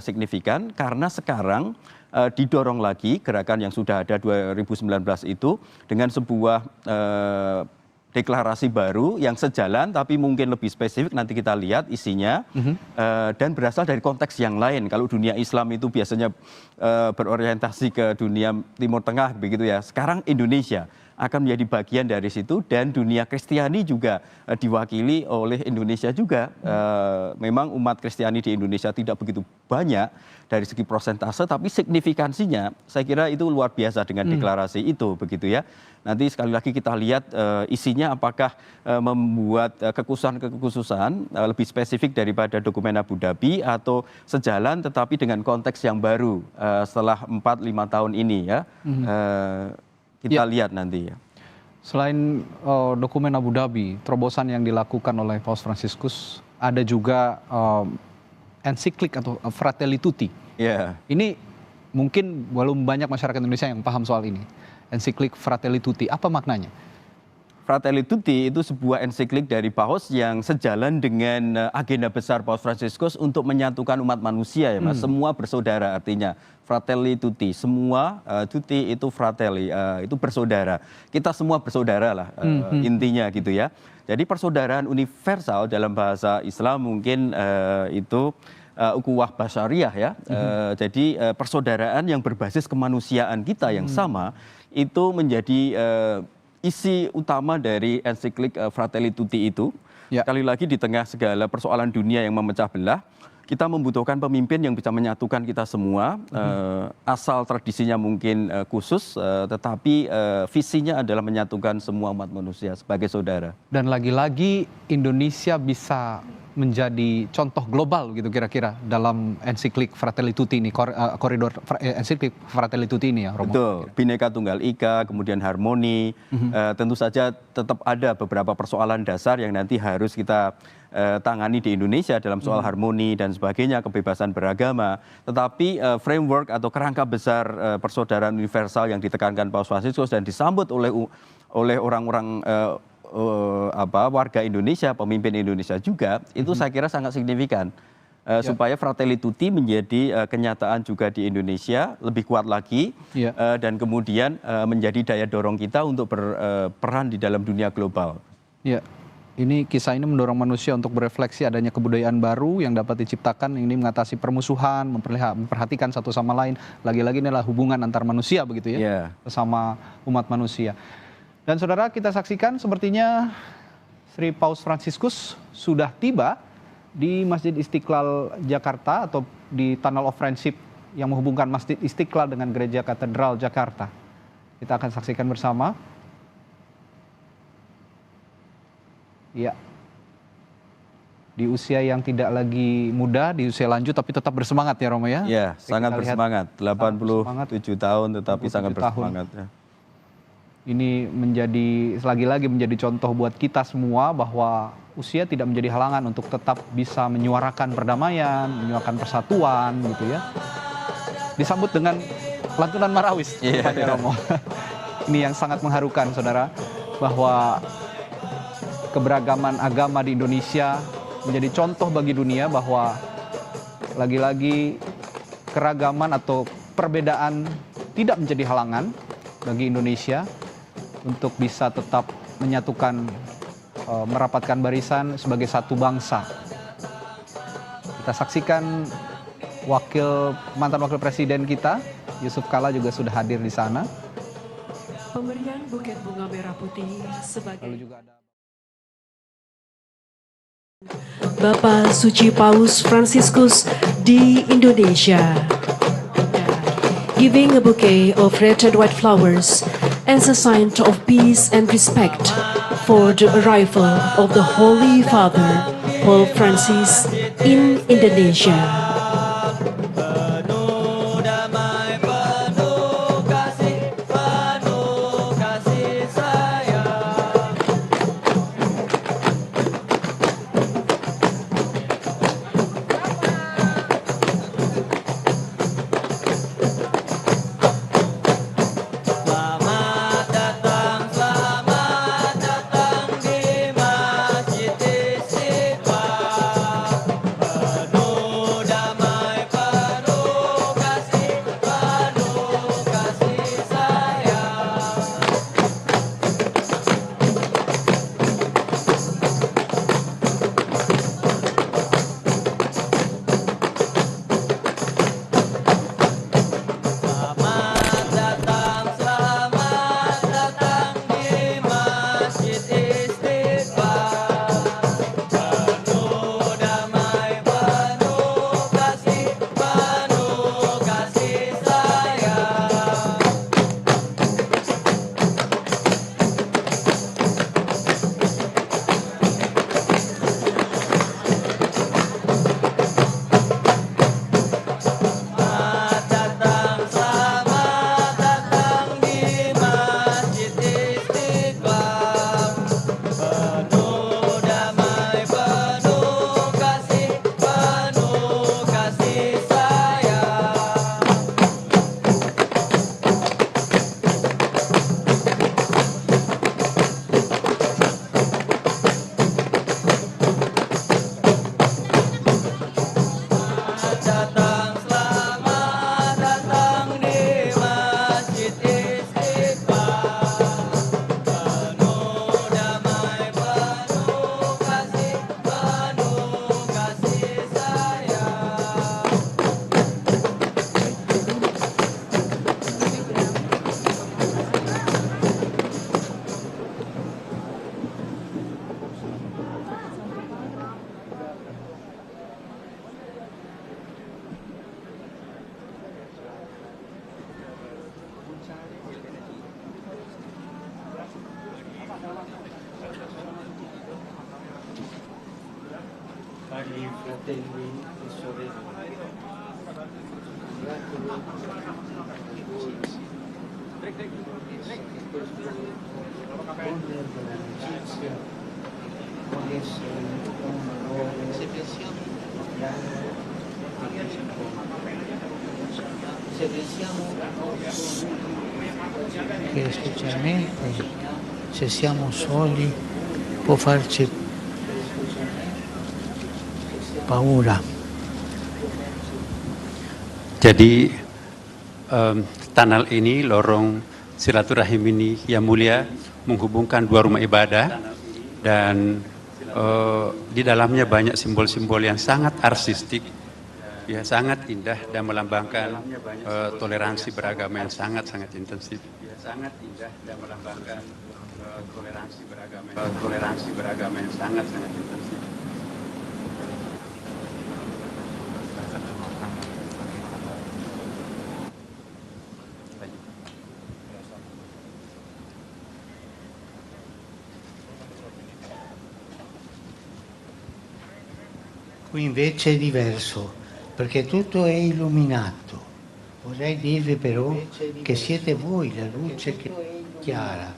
signifikan karena sekarang didorong lagi gerakan yang sudah ada 2019 itu dengan sebuah deklarasi baru yang sejalan tapi mungkin lebih spesifik, nanti kita lihat isinya, dan berasal dari konteks yang lain. Kalau dunia Islam itu biasanya berorientasi ke dunia Timur Tengah begitu ya, sekarang Indonesia akan menjadi bagian dari situ, dan dunia Kristiani juga diwakili oleh Indonesia juga. Memang umat Kristiani di Indonesia tidak begitu banyak dari segi persentase, tapi signifikansinya saya kira itu luar biasa dengan deklarasi itu begitu ya. Nanti sekali lagi kita lihat isinya apakah membuat kekhususan lebih spesifik daripada dokumen Abu Dhabi atau sejalan tetapi dengan konteks yang baru setelah 4-5 tahun ini ya. Kita lihat nanti ya. Selain dokumen Abu Dhabi, terobosan yang dilakukan oleh Paus Fransiskus, ada juga ensiklik atau Fratelli Tutti. Ini mungkin belum banyak masyarakat Indonesia yang paham soal ini. Ensiklik Fratelli Tutti, apa maknanya? Fratelli Tutti itu sebuah ensiklik dari Paus yang sejalan dengan agenda besar Paus Fransiskus untuk menyatukan umat manusia ya Mas. Semua bersaudara artinya. Fratelli Tutti, semua Tutti itu Fratelli, itu bersaudara. Kita semua bersaudara lah intinya gitu ya. Jadi persaudaraan universal dalam bahasa Islam mungkin itu ukhuwah basyariah ya. Jadi persaudaraan yang berbasis kemanusiaan kita yang sama itu menjadi isi utama dari ensiklik Fratelli Tutti itu. Sekali lagi di tengah segala persoalan dunia yang memecah belah, kita membutuhkan pemimpin yang bisa menyatukan kita semua. Asal tradisinya mungkin khusus, tetapi visinya adalah menyatukan semua umat manusia sebagai saudara. Dan lagi-lagi Indonesia bisa menjadi contoh global gitu kira-kira dalam ensiklik Fratelli Tutti ini, koridor ensiklik Fratelli Tutti ini ya, Romo. Betul, Bhinneka Tunggal Ika, kemudian harmoni, tentu saja tetap ada beberapa persoalan dasar yang nanti harus kita tangani di Indonesia dalam soal harmoni dan sebagainya, kebebasan beragama. Tetapi framework atau kerangka besar persaudaraan universal yang ditekankan Paus Fransiskus dan disambut oleh orang-orang warga Indonesia, pemimpin Indonesia juga, itu saya kira sangat signifikan. Supaya Fratelli Tutti menjadi kenyataan juga di Indonesia, lebih kuat lagi, dan kemudian menjadi daya dorong kita untuk berperan di dalam dunia global. Ini kisah ini mendorong manusia untuk berefleksi adanya kebudayaan baru yang dapat diciptakan, ini mengatasi permusuhan, memperhatikan satu sama lain. Lagi-lagi inilah hubungan antar manusia begitu ya, bersama umat manusia. Dan saudara, kita saksikan sepertinya Sri Paus Fransiskus sudah tiba di Masjid Istiqlal Jakarta atau di Tunnel of Friendship yang menghubungkan Masjid Istiqlal dengan Gereja Katedral Jakarta. Kita akan saksikan bersama. Ya, di usia yang tidak lagi muda, di usia lanjut tapi tetap bersemangat ya Romo ya? Ya, sangat bersemangat. 87 tahun tetapi sangat bersemangat ya. Ini menjadi lagi-lagi menjadi contoh buat kita semua bahwa usia tidak menjadi halangan untuk tetap bisa menyuarakan perdamaian, menyuarakan persatuan gitu ya. Disambut dengan lantunan marawis, Romo. Ini yang sangat mengharukan saudara, bahwa keberagaman agama di Indonesia menjadi contoh bagi dunia bahwa lagi-lagi keragaman atau perbedaan tidak menjadi halangan bagi Indonesia untuk bisa tetap menyatukan, merapatkan barisan sebagai satu bangsa. Kita saksikan mantan wakil presiden kita, Yusuf Kala juga sudah hadir di sana. Pemberian buket bunga merah putih sebagai Lalu juga ada Bapak Suci Paus Fransiskus di Indonesia. Giving a bouquet of red and white flowers as a sign of peace and respect for the arrival of the Holy Father, Pope Francis, in Indonesia. fratelli e sorelle. Miracolo di voi, che questo wonder dell'amicizia può essere un valore se pensiamo che specialmente se siamo soli può farci paura. Jadi tunnel ini, lorong silaturahim ini yang mulia menghubungkan dua rumah ibadah dan di dalamnya banyak simbol-simbol yang sangat artistik, ya sangat indah dan melambangkan toleransi beragama yang sangat-sangat intensif. Ya, sangat indah dan melambangkan toleransi beragama yang sangat-sangat intensif. Qui invece è diverso, perché tutto è illuminato. Vorrei dirvi però che siete voi la luce che è chiara,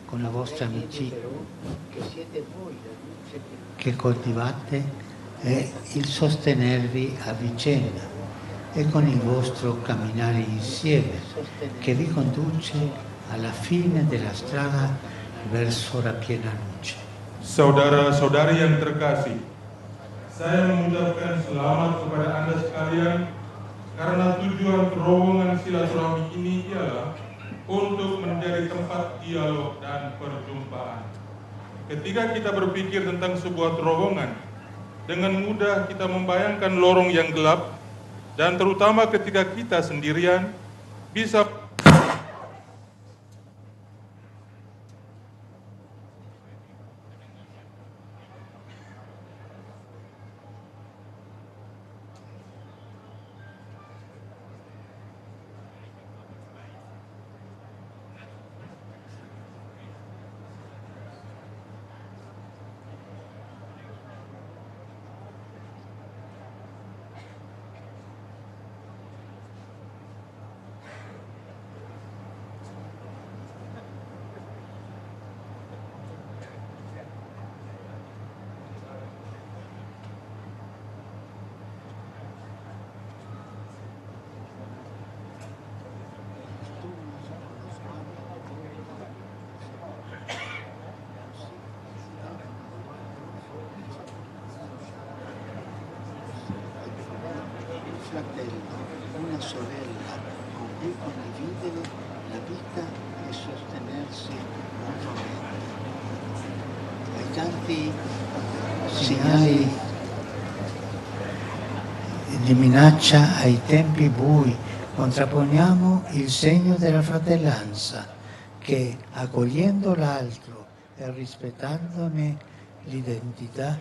con la vostra amicizia, che coltivate e il sostenervi a vicenda e con il vostro camminare insieme, che vi conduce alla fine della strada verso la piena luce. Saudara-saudari yang terkasih, saya mengucapkan selamat kepada Anda sekalian karena tujuan terowongan silaturahmi ini ialah untuk menjadi tempat dialog dan perjumpaan. Ketika kita berpikir tentang sebuah terowongan, dengan mudah kita membayangkan lorong yang gelap dan terutama ketika kita sendirian bisa fratello, una sorella con cui condividere la vita e sostenersi mutuamente. Ai tanti segnali di minaccia, ai tempi bui, contrapponiamo il segno della fratellanza che, accogliendo l'altro e rispettandone l'identità,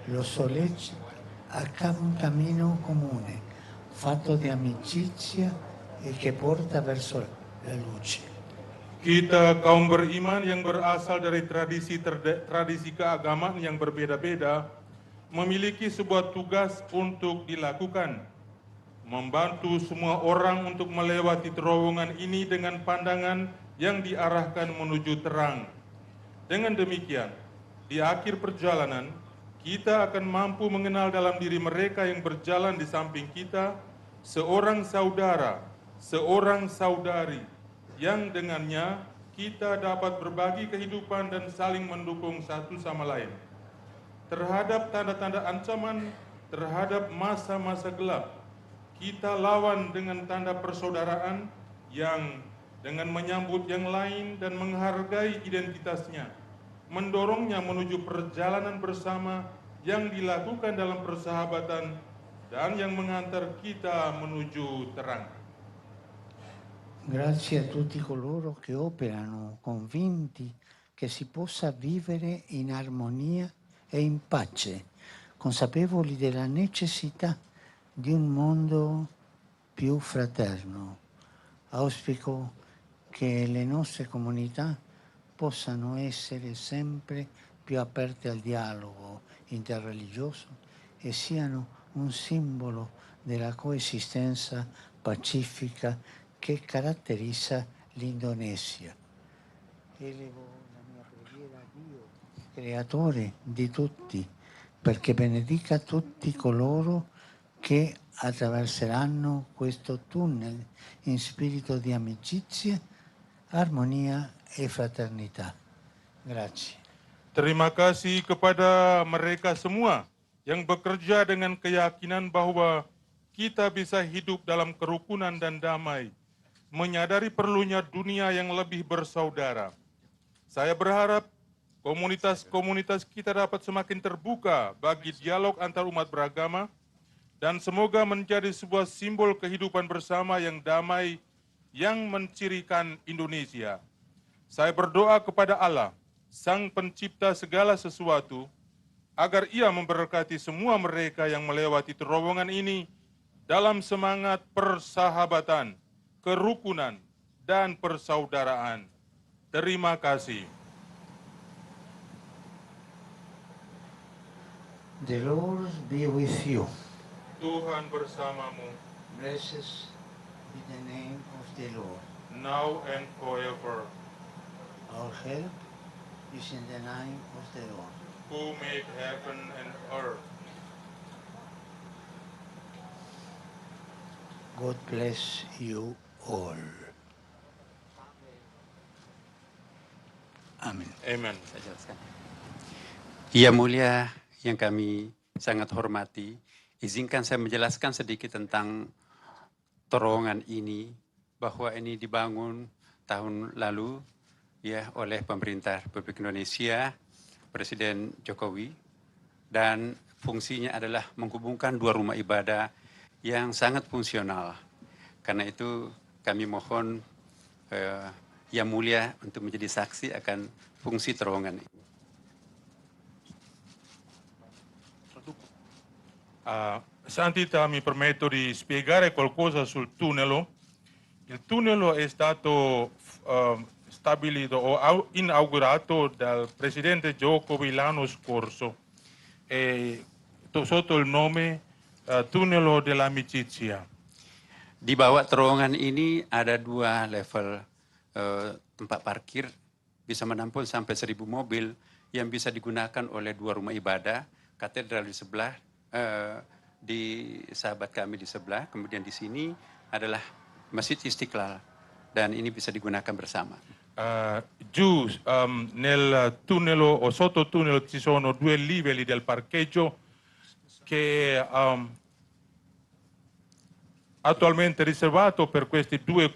lo sollecita a un cammino comune, fatto di amicizia e che porta verso la luce. kita kaum beriman yang berasal dari tradisi keagamaan yang berbeda-beda memiliki sebuah tugas untuk dilakukan, membantu semua orang untuk melewati terowongan ini dengan pandangan yang diarahkan menuju terang. Dengan demikian, di akhir perjalanan, kita akan mampu mengenal dalam diri mereka yang berjalan di samping kita seorang saudara, seorang saudari yang dengannya kita dapat berbagi kehidupan dan saling mendukung satu sama lain. Terhadap tanda-tanda ancaman, terhadap masa-masa gelap, kita lawan dengan tanda persaudaraan yang dengan menyambut yang lain dan menghargai identitasnya, mendorongnya menuju perjalanan bersama yang dilakukan dalam persahabatan dan yang mengantar kita menuju terang. Grazie a tutti coloro che operano convinti che si possa vivere in armonia e in pace, consapevoli della necessità di un mondo più fraterno. Auspico che le nostre comunità possano essere sempre più aperte al dialogo interreligioso e siano un simbolo della coesistenza pacifica che caratterizza l'Indonesia. Elevo la mia preghiera a Dio, creatore di tutti, perché benedica tutti coloro che attraverseranno questo tunnel in spirito di amicizia, armonia e fraternità. Grazie. Terima kasih kepada mereka semua yang bekerja dengan keyakinan bahwa kita bisa hidup dalam kerukunan dan damai, menyadari perlunya dunia yang lebih bersaudara. Saya berharap komunitas-komunitas kita dapat semakin terbuka bagi dialog antar umat beragama dan semoga menjadi sebuah simbol kehidupan bersama yang damai yang mencirikan Indonesia. Saya berdoa kepada Allah, Sang Pencipta segala sesuatu, agar Ia memberkati semua mereka yang melewati terowongan ini dalam semangat persahabatan, kerukunan, dan persaudaraan. Terima kasih. The Lord be with you. Tuhan bersamamu, Blessed be the name of the Lord. now and forever, Our help is in the name of the Lord. who made heaven and earth. God bless you all. Amin. Amen. Saya jelaskan. Yang mulia yang kami sangat hormati, izinkan saya menjelaskan sedikit tentang terowongan ini, bahwa ini dibangun tahun lalu ya oleh pemerintah Republik Indonesia, Presiden Jokowi, dan fungsinya adalah menghubungkan dua rumah ibadah yang sangat fungsional. Karena itu kami mohon Yang Mulia untuk menjadi saksi akan fungsi terowongan ini. Santità, mi permetto di spiegare qualcosa sul tunnel. Il tunnel è stato stabilito o inaugurato dal Presidente Jokowi l'anno scorso sotto il nome Tunnel dell'Amicizia. Di bawah terowongan ini ada dua level tempat parkir, bisa menampung sampai 1.000 mobil yang bisa digunakan oleh dua rumah ibadah, katedral di sebelah, di sahabat kami di sebelah, kemudian di sini adalah Masjid Istiqlal, dan ini bisa digunakan bersama. Giù nel tunnel o sotto tunnel ci sono due livelli del parcheggio che attualmente riservato per questi due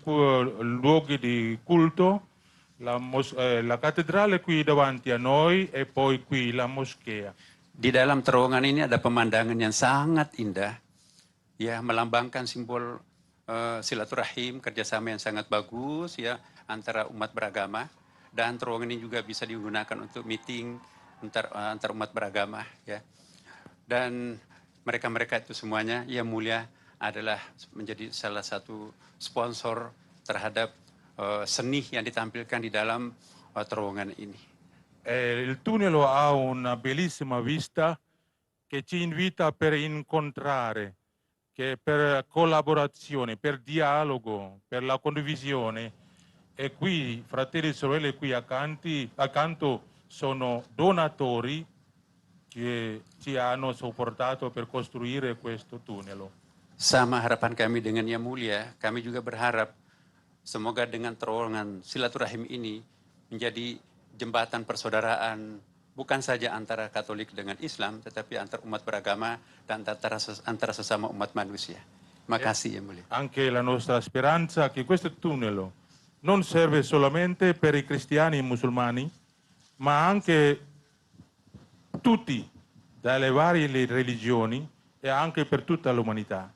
luoghi di culto, la cattedrale qui davanti a noi e poi qui la moschea. Di dalam terowongan ini ada pemandangan yang sangat indah, ya, melambangkan simbol silaturahim, kerjasama yang sangat bagus ya antara umat beragama, dan terowongan ini juga bisa digunakan untuk meeting antar umat beragama ya. Dan mereka-mereka itu semuanya Yang Mulia adalah menjadi salah satu sponsor terhadap seni yang ditampilkan di dalam terowongan ini. Il tunnel ha una bellissima vista che ci invita per incontrare, che per collaborazione, per dialogo, per la condivisione. E qui, fratelli e sorelle, qui accanto sono donatori che ci hanno supportato per costruire questo tunnel. Sama harapan kami dengan Yang Mulia, kami juga berharap semoga dengan terowongan silaturahim ini menjadi jembatan persaudaraan, bukan saja antara Katolik dengan Islam, tetapi antar umat beragama dan antara sesama umat manusia. Terima kasih Yang Mulia. Anche la nostra speranza che questo tunnel non serve solamente per i cristiani e i musulmani, ma anche tutti, dalle varie religioni e anche per tutta l'umanità.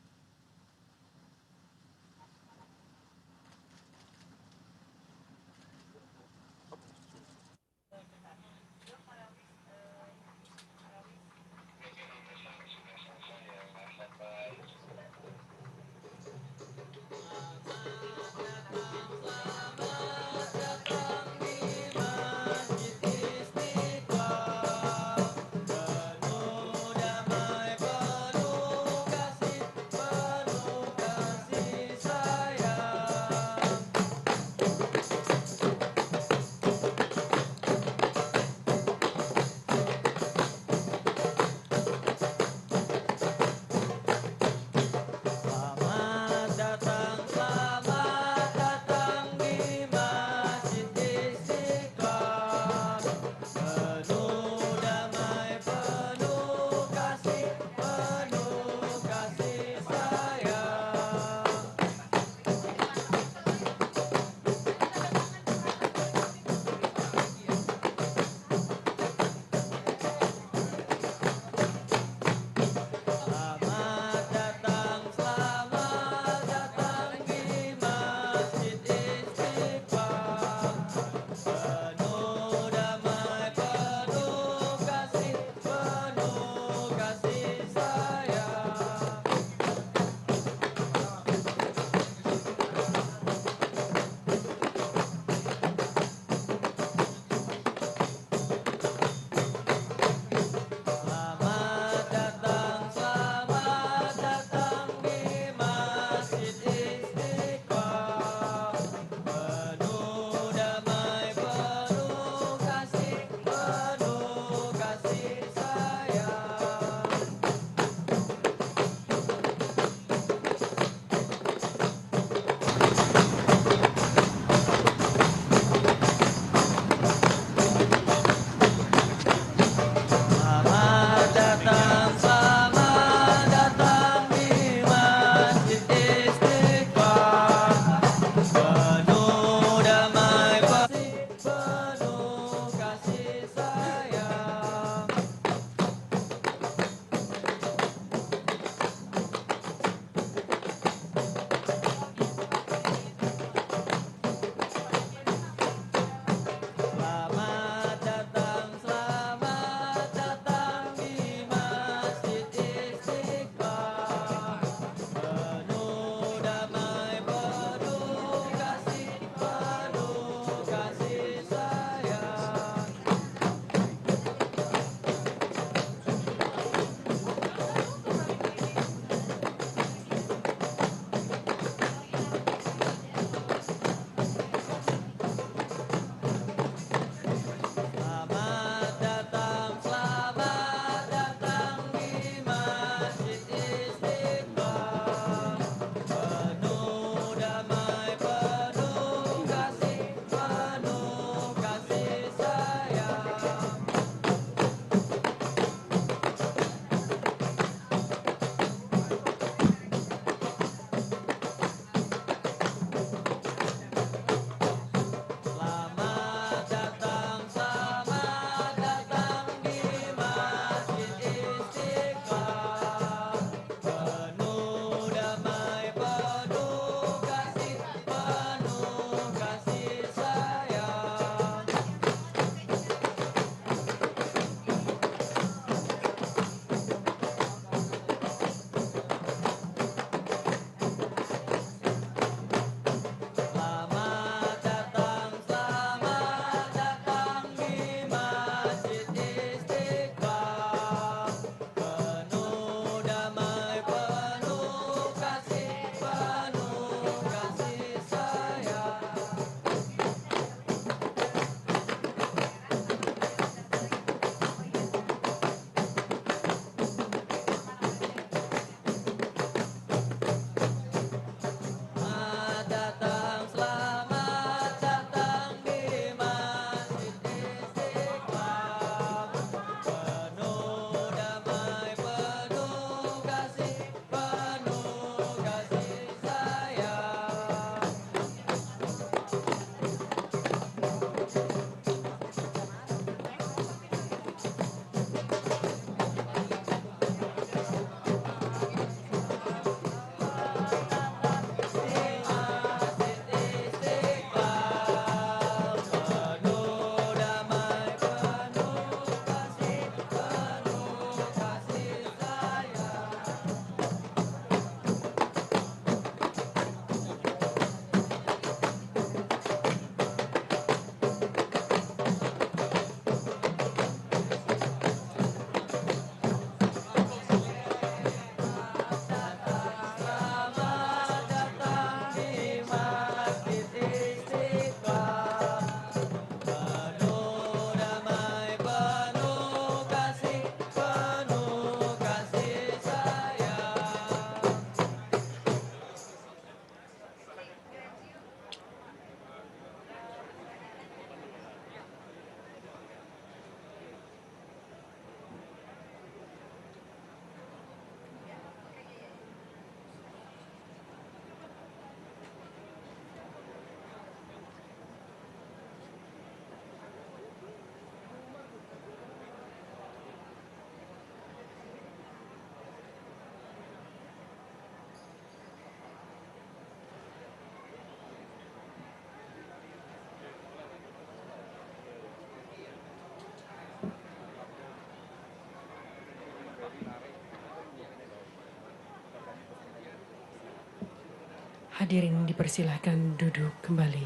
Hadirin dipersilahkan duduk kembali.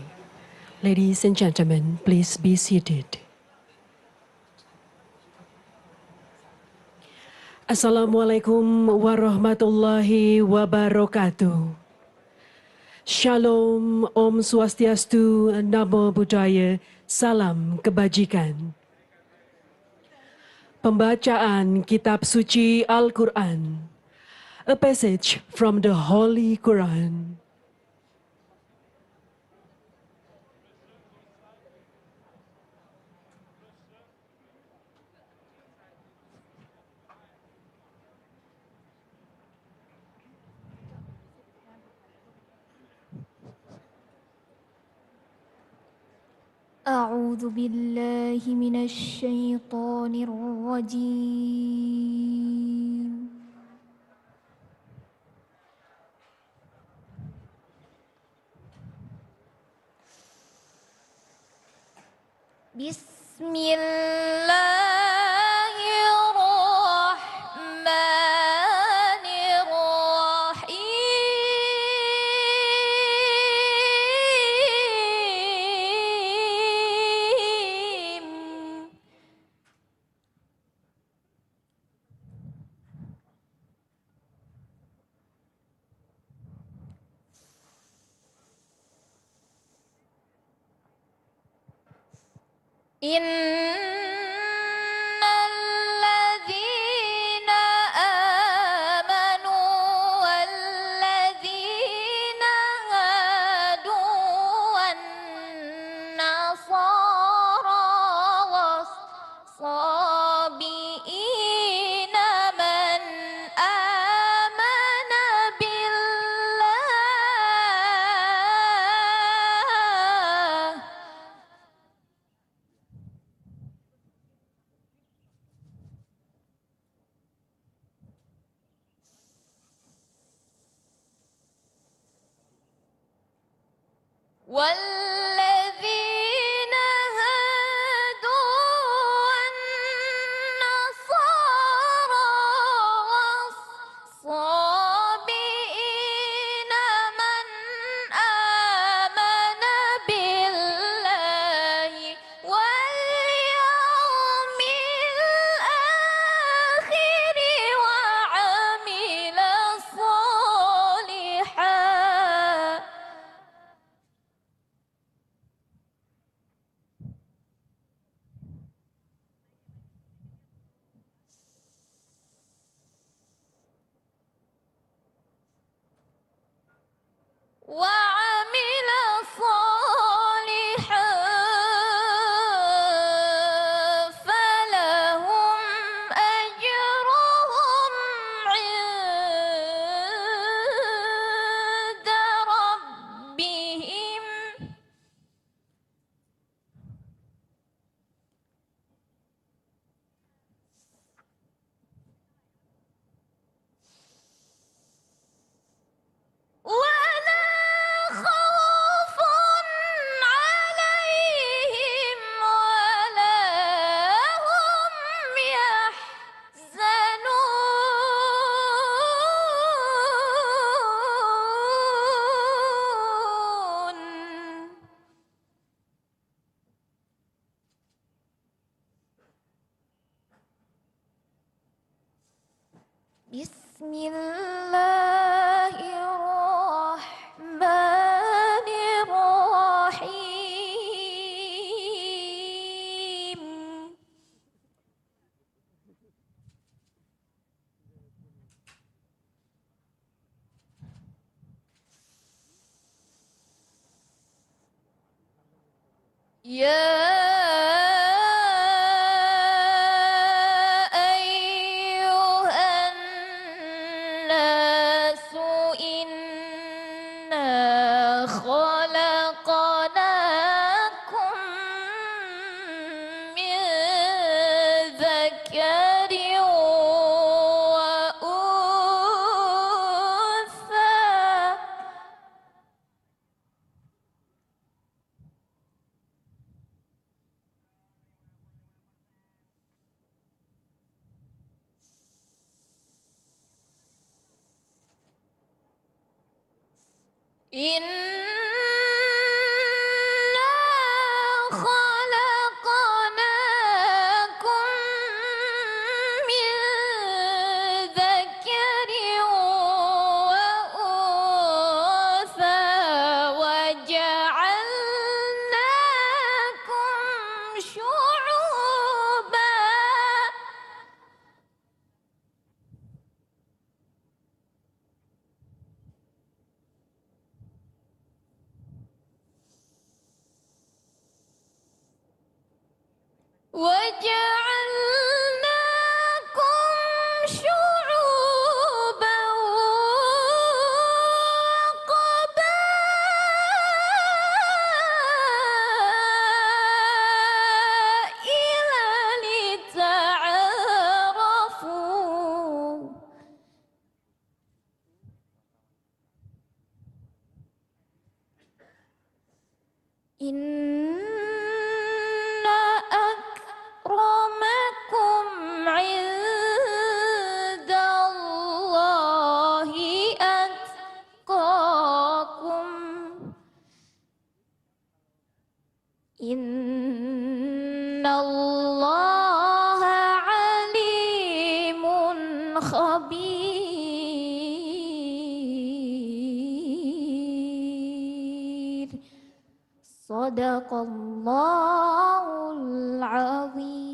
Ladies and gentlemen, please be seated. Assalamualaikum warahmatullahi wabarakatuh. Shalom, Om Swastiastu, Namo Buddhaya, Salam Kebajikan. Pembacaan Kitab Suci Al-Quran. A passage from the Holy Quran. أعوذ بالله من الشيطان الرجيم بسم الله الرحمن الرحيم إن الذين آمنوا والذين هادوا والنصارى والصابئين من آمن بالله والذين هادوا والنصارى والصابئين من آمن بالله واليوم الآخر وعمل صالحا وعمل صالحا فلهم أجرهم عند ربهم ولا خوف عليهم ولا هم يحزنون بسم الله الرحمن الرحيم يا أيها الناس إنا خلقناكم من ذكر وأنثى إنا خلقناكم من ذكر وأنثى وجعلناكم شعوبا وجعلناكم شعوبا وقبائل لتعارفوا إن أكرمكم عند الله أتقاكم إن الله عليم خبير صدق الله العظيم.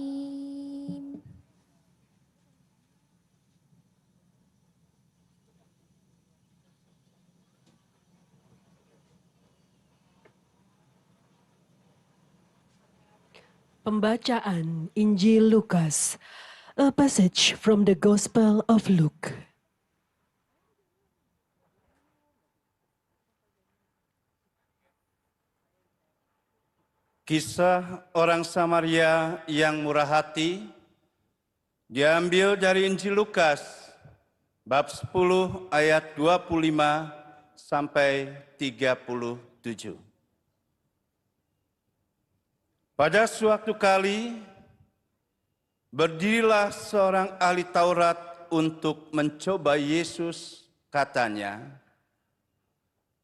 Pembacaan Injil Lukas, a passage from the Gospel of Luke. Kisah orang Samaria yang murah hati diambil dari Injil Lukas bab 10 ayat 25 sampai 37. Pada suatu kali berdirilah seorang ahli Taurat untuk mencoba Yesus, katanya,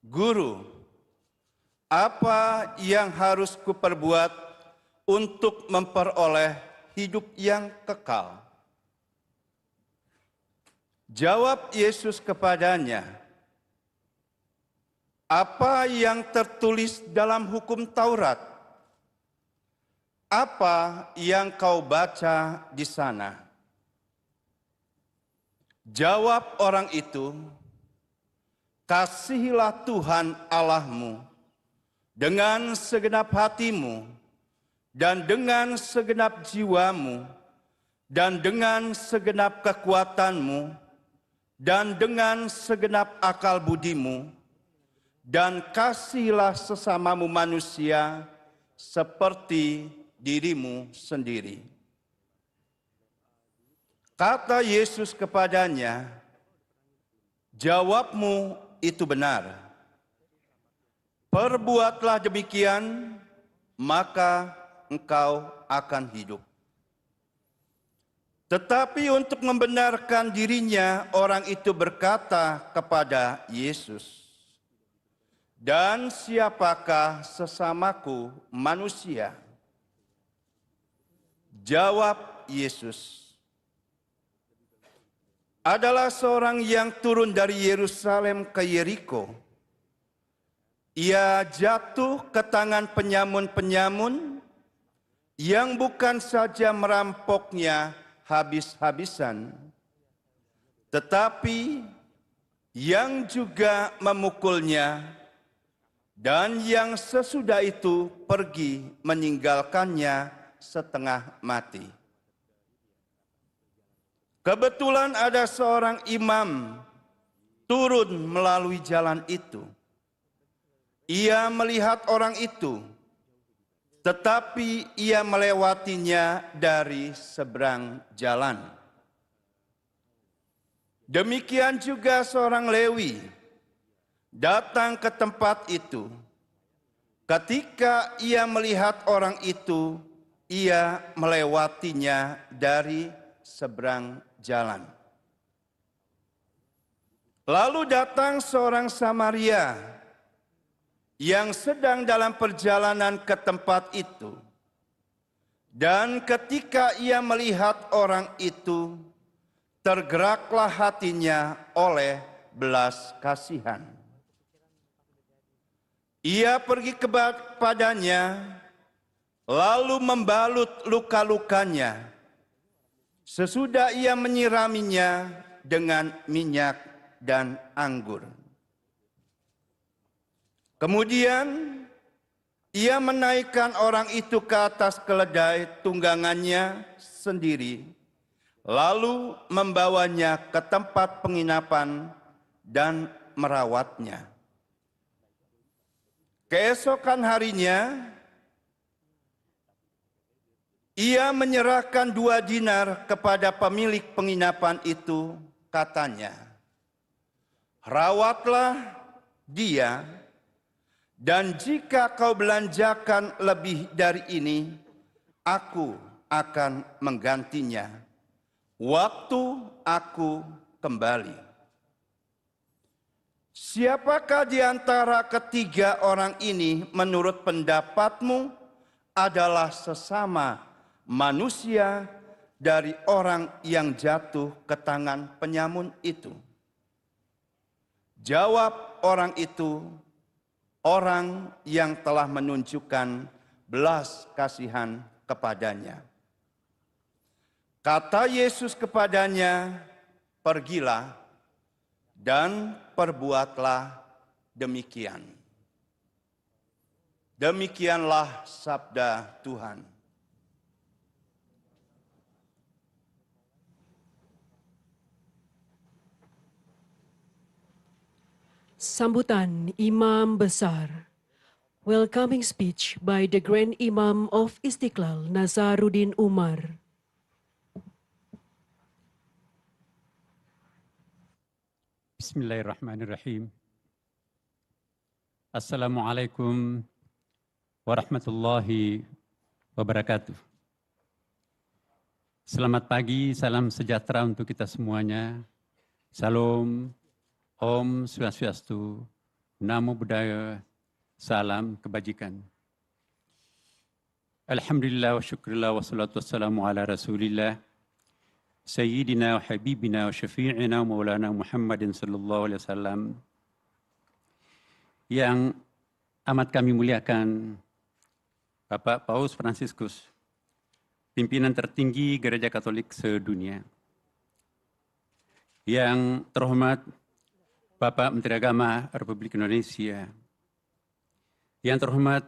"Guru, apa yang harus kuperbuat untuk memperoleh hidup yang kekal?" Jawab Yesus kepadanya, "Apa yang tertulis dalam hukum Taurat? Apa yang kau baca di sana?" Jawab orang itu, "Kasihilah Tuhan Allahmu dengan segenap hatimu, dan dengan segenap jiwamu, dan dengan segenap kekuatanmu, dan dengan segenap akal budimu, dan kasihilah sesamamu manusia seperti dirimu sendiri." Kata Yesus kepadanya, "Jawabmu itu benar. Perbuatlah demikian, maka engkau akan hidup." Tetapi untuk membenarkan dirinya, orang itu berkata kepada Yesus, "Dan siapakah sesamaku manusia?" Jawab Yesus, "Adalah seorang yang turun dari Yerusalem ke Yeriko. Ia jatuh ke tangan penyamun-penyamun yang bukan saja merampoknya habis-habisan, tetapi yang juga memukulnya, dan yang sesudah itu pergi meninggalkannya setengah mati. Kebetulan ada seorang imam turun melalui jalan itu. Ia melihat orang itu, tetapi ia melewatinya dari seberang jalan. Demikian juga seorang Lewi datang ke tempat itu. Ketika ia melihat orang itu, ia melewatinya dari seberang jalan. Lalu datang seorang Samaria yang sedang dalam perjalanan ke tempat itu. Dan ketika ia melihat orang itu, tergeraklah hatinya oleh belas kasihan. Ia pergi kepadanya, lalu membalut luka-lukanya. Sesudah ia menyiraminya dengan minyak dan anggur. Kemudian ia menaikkan orang itu ke atas keledai tunggangannya sendiri, lalu membawanya ke tempat penginapan dan merawatnya. Keesokan harinya, ia menyerahkan 2 dinar kepada pemilik penginapan itu, katanya, "Rawatlah dia, dan jika kau belanjakan lebih dari ini, aku akan menggantinya waktu aku kembali." Siapakah di antara ketiga orang ini menurut pendapatmu adalah sesama manusia dari orang yang jatuh ke tangan penyamun itu? Jawab orang itu, orang yang telah menunjukkan belas kasihan kepadanya. Kata Yesus kepadanya, "Pergilah dan perbuatlah demikian." Demikianlah sabda Tuhan. Sambutan Imam Besar. Welcoming speech by the Grand Imam of Istiqlal, Nazaruddin Umar. Bismillahirrahmanirrahim. Assalamualaikum warahmatullahi wabarakatuh. Selamat pagi, salam sejahtera untuk kita semuanya. Salam, Om Swastiastu, Namo Buddhaya, salam kebajikan. Alhamdulillah wa syukurillah wa salatu wassalamu ala rasulillah. Sayyidina wa habibina wa syafi'ina wa maulana Muhammadin sallallahu alaihi wasallam. Yang amat kami muliakan Bapak Paus Fransiskus, pimpinan tertinggi Gereja Katolik sedunia. Yang terhormat Bapak Menteri Agama Republik Indonesia. Yang terhormat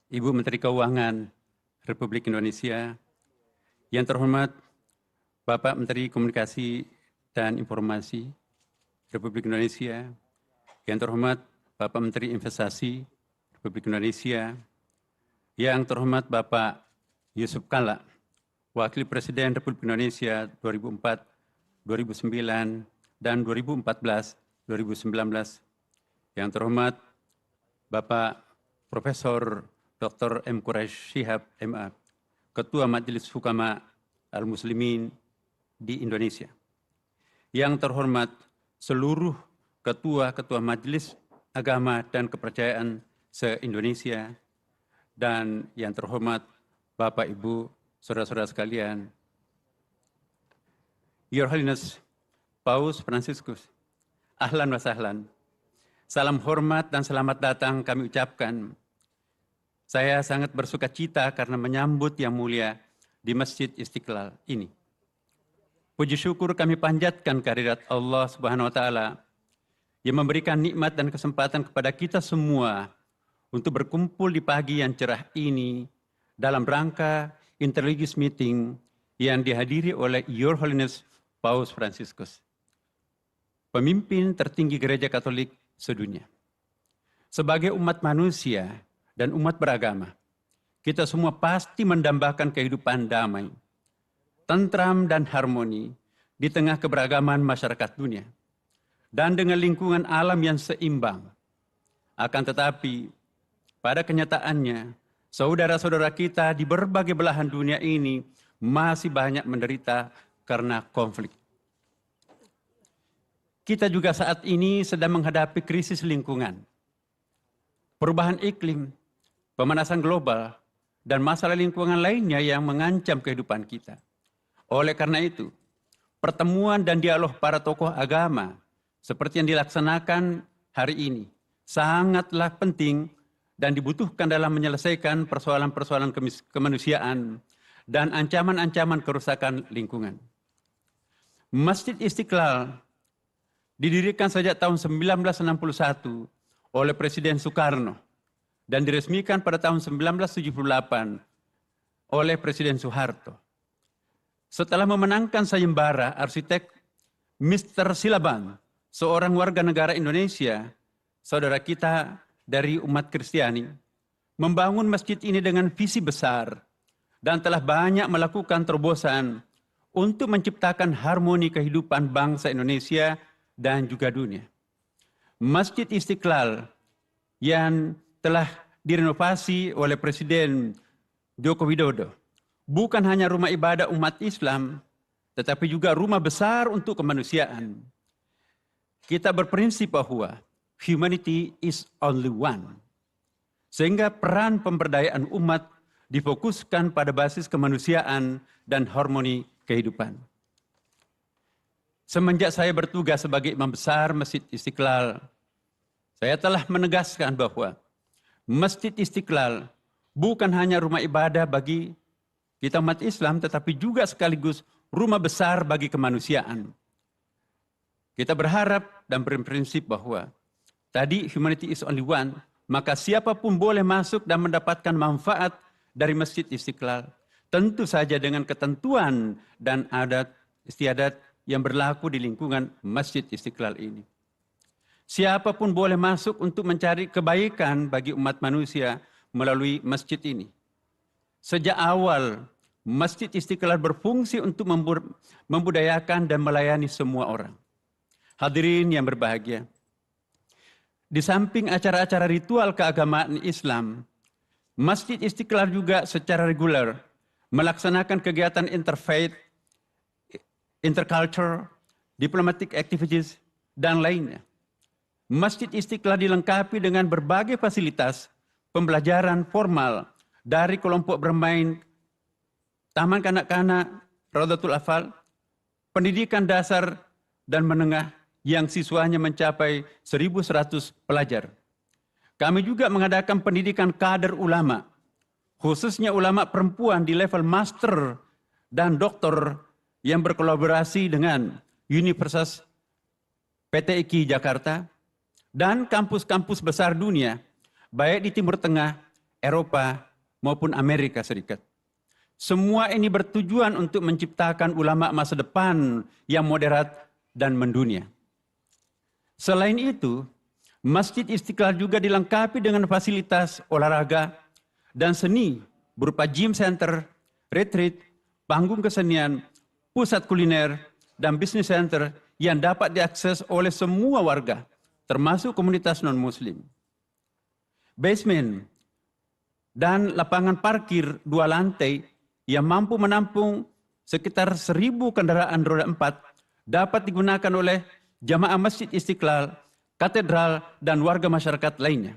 Ibu Menteri Keuangan Republik Indonesia. Yang terhormat Bapak Menteri Komunikasi dan Informasi Republik Indonesia, yang terhormat Bapak Menteri Investasi Republik Indonesia, yang terhormat Bapak Yusuf Kalla, Wakil Presiden Republik Indonesia 2004, 2009, dan 2014-2019, yang terhormat Bapak Profesor Dr. M. Quraish Shihab, MA, Ketua Majelis Hukama Al-Muslimin di Indonesia. Yang terhormat seluruh ketua-ketua Majelis Agama dan Kepercayaan se-Indonesia, dan yang terhormat Bapak, Ibu, saudara-saudara sekalian. Your Holiness Paus Fransiskus, ahlan wa sahlan. Salam hormat dan selamat datang kami ucapkan. Saya sangat bersuka cita karena menyambut Yang Mulia di Masjid Istiqlal ini. Puji syukur kami panjatkan kehadirat Allah Subhanahu wa taala yang memberikan nikmat dan kesempatan kepada kita semua untuk berkumpul di pagi yang cerah ini dalam rangka interreligious meeting yang dihadiri oleh Your Holiness Paus Fransiskus, pemimpin tertinggi Gereja Katolik sedunia. Sebagai umat manusia dan umat beragama, kita semua pasti mendambakan kehidupan damai, tentram dan harmoni di tengah keberagaman masyarakat dunia dan dengan lingkungan alam yang seimbang. Akan tetapi, pada kenyataannya, saudara-saudara kita di berbagai belahan dunia ini masih banyak menderita karena konflik. Kita juga saat ini sedang menghadapi krisis lingkungan. perubahan iklim, pemanasan global, dan masalah lingkungan lainnya yang mengancam kehidupan kita. Oleh karena itu, pertemuan dan dialog para tokoh agama seperti yang dilaksanakan hari ini sangatlah penting dan dibutuhkan dalam menyelesaikan persoalan-persoalan kemanusiaan dan ancaman-ancaman kerusakan lingkungan. Masjid Istiqlal didirikan sejak tahun 1961 oleh Presiden Soekarno dan diresmikan pada tahun 1978 oleh Presiden Soeharto. Setelah memenangkan sayembara arsitek Mr. Silaban, seorang warga negara Indonesia, saudara kita dari umat Kristiani, membangun masjid ini dengan visi besar dan telah banyak melakukan terobosan untuk menciptakan harmoni kehidupan bangsa Indonesia dan juga dunia. Masjid Istiqlal yang telah direnovasi oleh Presiden Joko Widodo bukan hanya rumah ibadah umat Islam, tetapi juga rumah besar untuk kemanusiaan. Kita berprinsip bahwa humanity is only one. Sehingga peran pemberdayaan umat difokuskan pada basis kemanusiaan dan harmoni kehidupan. Semenjak saya bertugas sebagai imam besar Masjid Istiqlal, saya telah menegaskan bahwa Masjid Istiqlal bukan hanya rumah ibadah bagi kita umat Islam, tetapi juga sekaligus rumah besar bagi kemanusiaan. Kita berharap dan berprinsip bahwa tadi humanity is only one, maka siapapun boleh masuk dan mendapatkan manfaat dari Masjid Istiqlal. Tentu saja dengan ketentuan dan adat istiadat yang berlaku di lingkungan Masjid Istiqlal ini. Siapapun boleh masuk untuk mencari kebaikan bagi umat manusia melalui masjid ini. Sejak awal, Masjid Istiqlal berfungsi untuk membudayakan dan melayani semua orang. Hadirin yang berbahagia, di samping acara-acara ritual keagamaan Islam, Masjid Istiqlal juga secara reguler melaksanakan kegiatan interfaith, interculture, diplomatic activities, dan lainnya. Masjid Istiqlal dilengkapi dengan berbagai fasilitas pembelajaran formal dari kelompok bermain, taman kanak-kanak, Raudatul Atfal, pendidikan dasar dan menengah yang siswanya mencapai 1.100 pelajar. Kami juga mengadakan pendidikan kader ulama, khususnya ulama perempuan di level master dan doktor yang berkolaborasi dengan Universitas PTIK Jakarta dan kampus-kampus besar dunia, baik di Timur Tengah, Eropa, maupun Amerika Serikat. Semua ini bertujuan untuk menciptakan ulama masa depan yang moderat dan mendunia. Selain itu, Masjid Istiqlal juga dilengkapi dengan fasilitas olahraga dan seni berupa gym center, retreat, panggung kesenian, pusat kuliner, dan bisnis center yang dapat diakses oleh semua warga, termasuk komunitas non-muslim. Basement dan lapangan parkir 2 lantai yang mampu menampung sekitar 1.000 kendaraan roda 4 dapat digunakan oleh jamaah Masjid Istiqlal, katedral, dan warga masyarakat lainnya.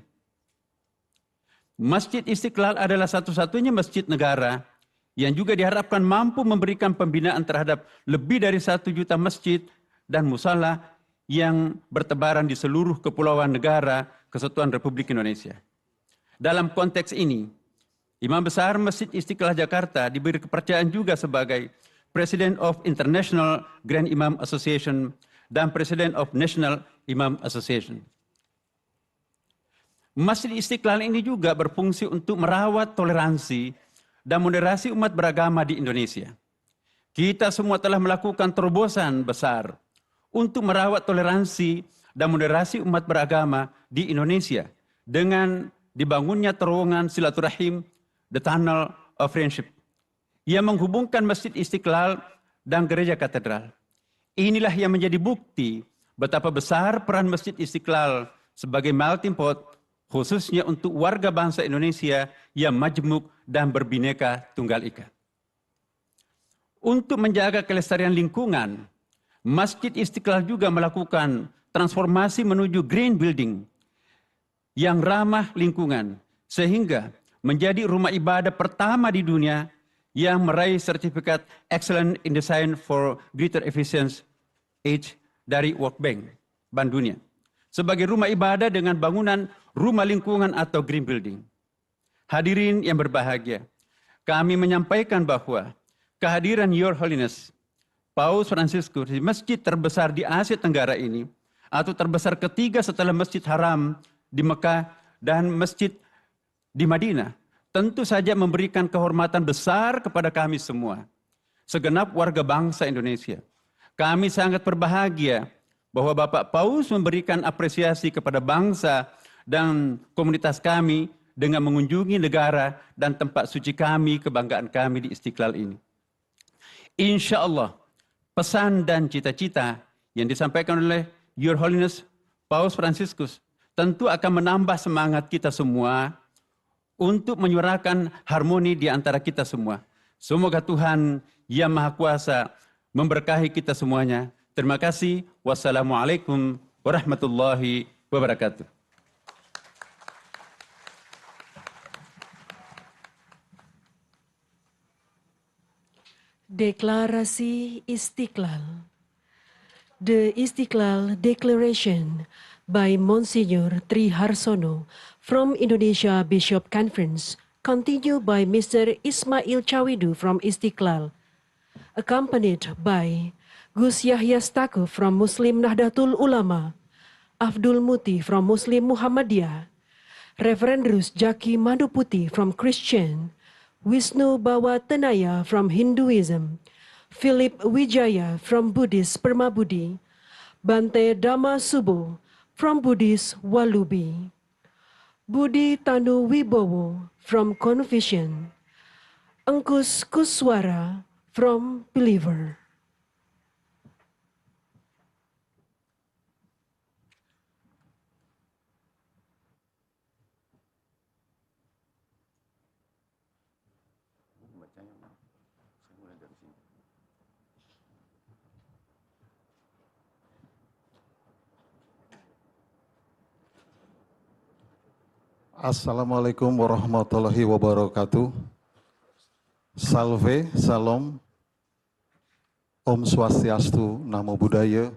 Masjid Istiqlal adalah satu-satunya masjid negara yang juga diharapkan mampu memberikan pembinaan terhadap lebih dari 1 juta masjid dan musala yang bertebaran di seluruh kepulauan negara Kesatuan Republik Indonesia. Dalam konteks ini, Imam Besar Masjid Istiqlal Jakarta diberi kepercayaan juga sebagai President of International Grand Imam Association dan President of National Imam Association. Masjid Istiqlal ini juga berfungsi untuk merawat toleransi dan moderasi umat beragama di Indonesia. Kita semua telah melakukan terobosan besar untuk merawat toleransi dan moderasi umat beragama di Indonesia dengan dibangunnya terowongan silaturahim, The Tunnel of Friendship, yang menghubungkan Masjid Istiqlal dan Gereja Katedral. Inilah yang menjadi bukti betapa besar peran Masjid Istiqlal sebagai melting pot, khususnya untuk warga bangsa Indonesia yang majmuk dan berbineka tunggal ika. Untuk menjaga kelestarian lingkungan, Masjid Istiqlal juga melakukan transformasi menuju green building yang ramah lingkungan, sehingga menjadi rumah ibadah pertama di dunia yang meraih sertifikat Excellent in Design for Greater Efficiency Age dari World Bank, Bank Dunia, sebagai rumah ibadah dengan bangunan rumah lingkungan atau green building. Hadirin yang berbahagia, kami menyampaikan bahwa kehadiran Your Holiness Paus Fransiskus di masjid terbesar di Asia Tenggara ini, atau terbesar ketiga setelah Masjid Haram di Mekah dan masjid di Madinah, tentu saja memberikan kehormatan besar kepada kami semua, segenap warga bangsa Indonesia. Kami sangat berbahagia bahwa Bapak Paus memberikan apresiasi kepada bangsa dan komunitas kami dengan mengunjungi negara dan tempat suci kami, kebanggaan kami di Istiqlal ini. Insya Allah, pesan dan cita-cita yang disampaikan oleh Your Holiness Paus Fransiskus tentu akan menambah semangat kita semua untuk menyuarakan harmoni di antara kita semua. Semoga Tuhan Yang Maha Kuasa memberkahi kita semuanya. Terima kasih. Wassalamualaikum warahmatullahi wabarakatuh. Deklarasi Istiqlal. The Istiqlal Declaration by Monsignor Tri Harsono from Indonesia Bishop Conference, continued by Mr. Ismail Chawidu from Istiqlal, accompanied by Gus Yahya Stakuf from Muslim Nahdlatul Ulama, Abdul Muti from Muslim Muhammadiyah, Reverend Rus Jaki Manduputi from Christian, Wisnu Bawa Tenaya from Hinduism, Philip Wijaya from Buddhist Permabudi, Bante Dhamma Subo from Buddhist Walubi, Budi Tanu Wibowo from Confucian, Angkus Kuswara from Believer. Assalamualaikum warahmatullahi wabarakatuh. Salve, salam, Om Swastiastu, Namo Buddhaya.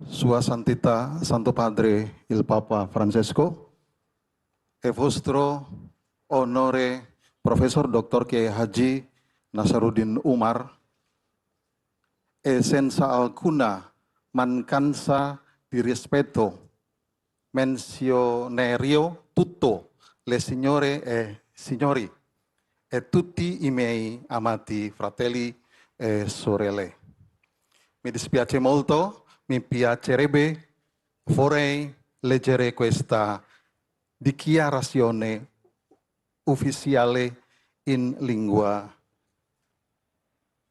Sua Santita, Santo Padre il Papa Francesco, e vostro onore Profesor Dr. Kiai Haji Nasaruddin Umar, e senza alcuna mancanza di rispetto menzionerio tutto le signore e signori e tutti i miei amati fratelli e sorelle. Mi dispiace molto, mi piacerebbe, vorrei leggere questa dichiarazione ufficiale in lingua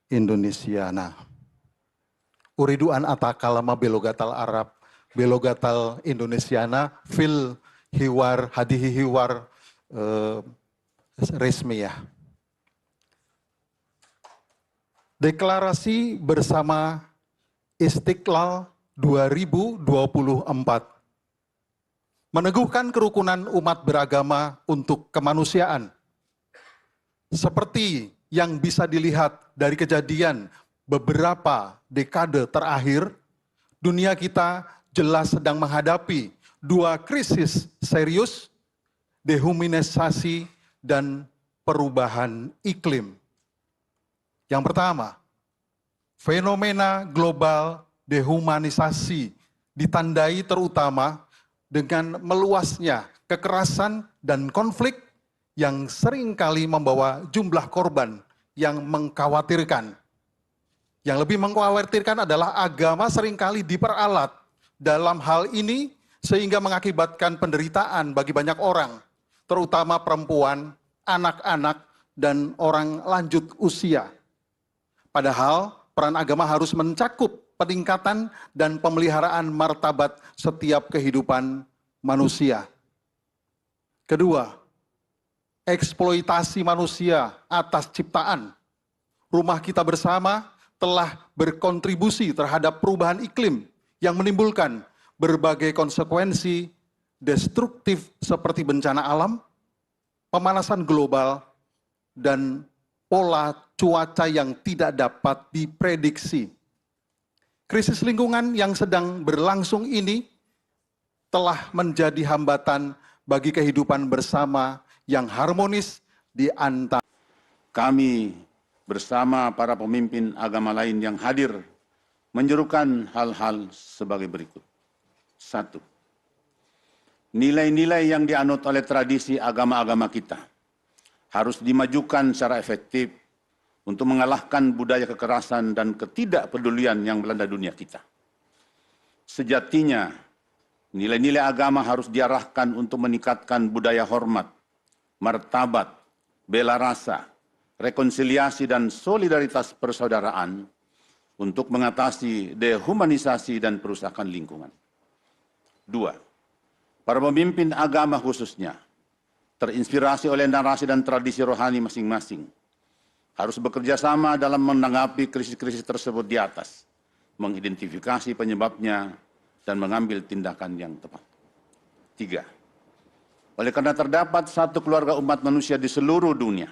indonesiana. Uridu an atakalama belogatal Arab, belogatal Indonesiana, fil hiwar, hadihi hiwar resmiyah. Deklarasi bersama Istiqlal 2024 meneguhkan kerukunan umat beragama untuk kemanusiaan. Seperti yang bisa dilihat dari kejadian beberapa dekade terakhir, dunia kita jelas sedang menghadapi dua krisis serius, dehumanisasi dan perubahan iklim. Yang pertama, fenomena global dehumanisasi ditandai terutama dengan meluasnya kekerasan dan konflik yang seringkali membawa jumlah korban yang mengkhawatirkan. Yang lebih mengkhawatirkan adalah agama seringkali diperalat dalam hal ini sehingga mengakibatkan penderitaan bagi banyak orang, terutama perempuan, anak-anak, dan orang lanjut usia. Padahal peran agama harus mencakup peningkatan dan pemeliharaan martabat setiap kehidupan manusia. Kedua, eksploitasi manusia atas ciptaan. Rumah kita bersama telah berkontribusi terhadap perubahan iklim yang menimbulkan berbagai konsekuensi destruktif seperti bencana alam, pemanasan global, dan pola cuaca yang tidak dapat diprediksi. Krisis lingkungan yang sedang berlangsung ini telah menjadi hambatan bagi kehidupan bersama yang harmonis di antara kami bersama para pemimpin agama lain yang hadir menyerukan hal-hal sebagai berikut. 1. Nilai-nilai yang dianut oleh tradisi agama-agama kita harus dimajukan secara efektif untuk mengalahkan budaya kekerasan dan ketidakpedulian yang melanda dunia kita. Sejatinya, nilai-nilai agama harus diarahkan untuk meningkatkan budaya hormat, martabat, bela rasa, rekonsiliasi dan solidaritas persaudaraan untuk mengatasi dehumanisasi dan perusakan lingkungan. 2. Para pemimpin agama khususnya, terinspirasi oleh narasi dan tradisi rohani masing-masing, harus bekerja sama dalam menanggapi krisis-krisis tersebut di atas, mengidentifikasi penyebabnya, dan mengambil tindakan yang tepat. 3. Oleh karena terdapat satu keluarga umat manusia di seluruh dunia,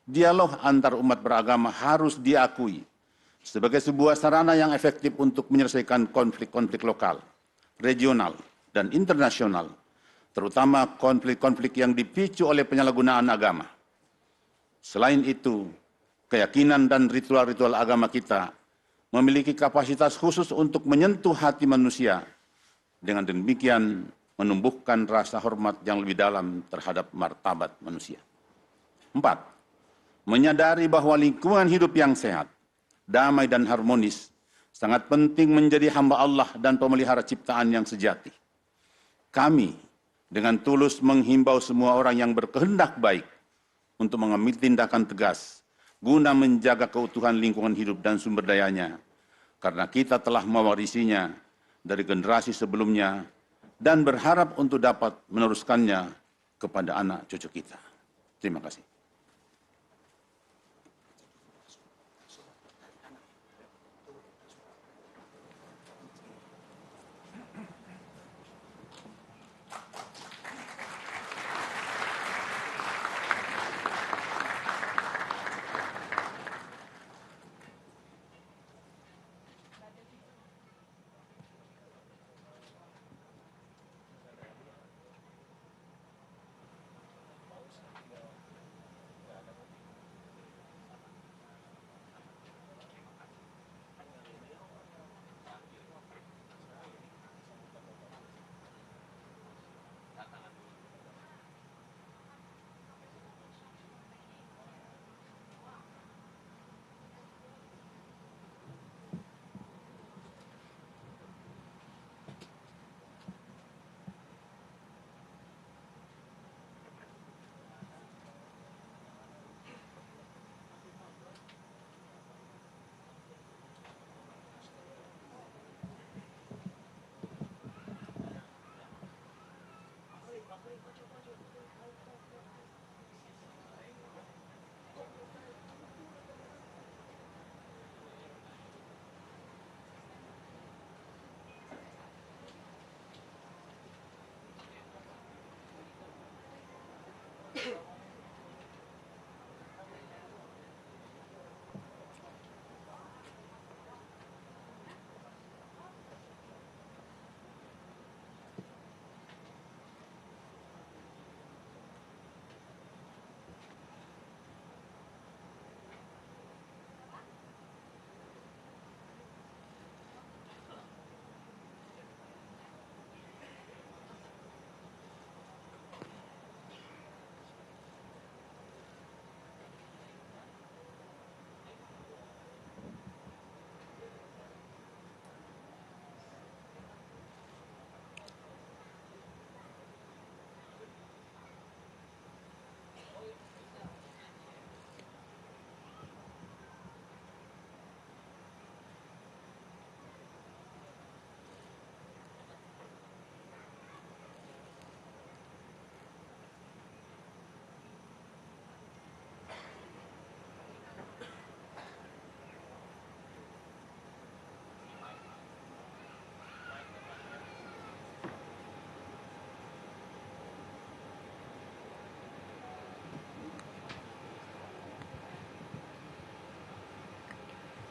dialog antar umat beragama harus diakui sebagai sebuah sarana yang efektif untuk menyelesaikan konflik-konflik lokal, regional, dan internasional, terutama konflik-konflik yang dipicu oleh penyalahgunaan agama. Selain itu, keyakinan dan ritual-ritual agama kita memiliki kapasitas khusus untuk menyentuh hati manusia, dengan demikian menumbuhkan rasa hormat yang lebih dalam terhadap martabat manusia. 4. Menyadari bahwa lingkungan hidup yang sehat, damai dan harmonis sangat penting menjadi hamba Allah dan pemelihara ciptaan yang sejati. Kami dengan tulus menghimbau semua orang yang berkehendak baik untuk mengambil tindakan tegas guna menjaga keutuhan lingkungan hidup dan sumber dayanya, karena kita telah mewarisinya dari generasi sebelumnya dan berharap untuk dapat meneruskannya kepada anak cucu kita. Terima kasih.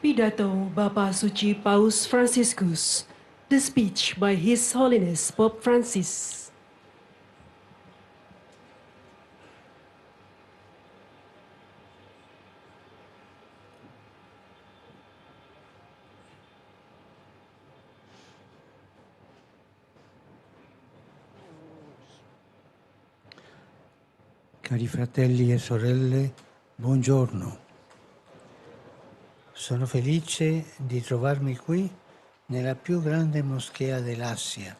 Pidato Bapak Suci Paus Franciscus. The speech by His Holiness Pope Francis. Cari fratelli e sorelle, buongiorno. Sono felice di trovarmi qui nella più grande moschea dell'Asia,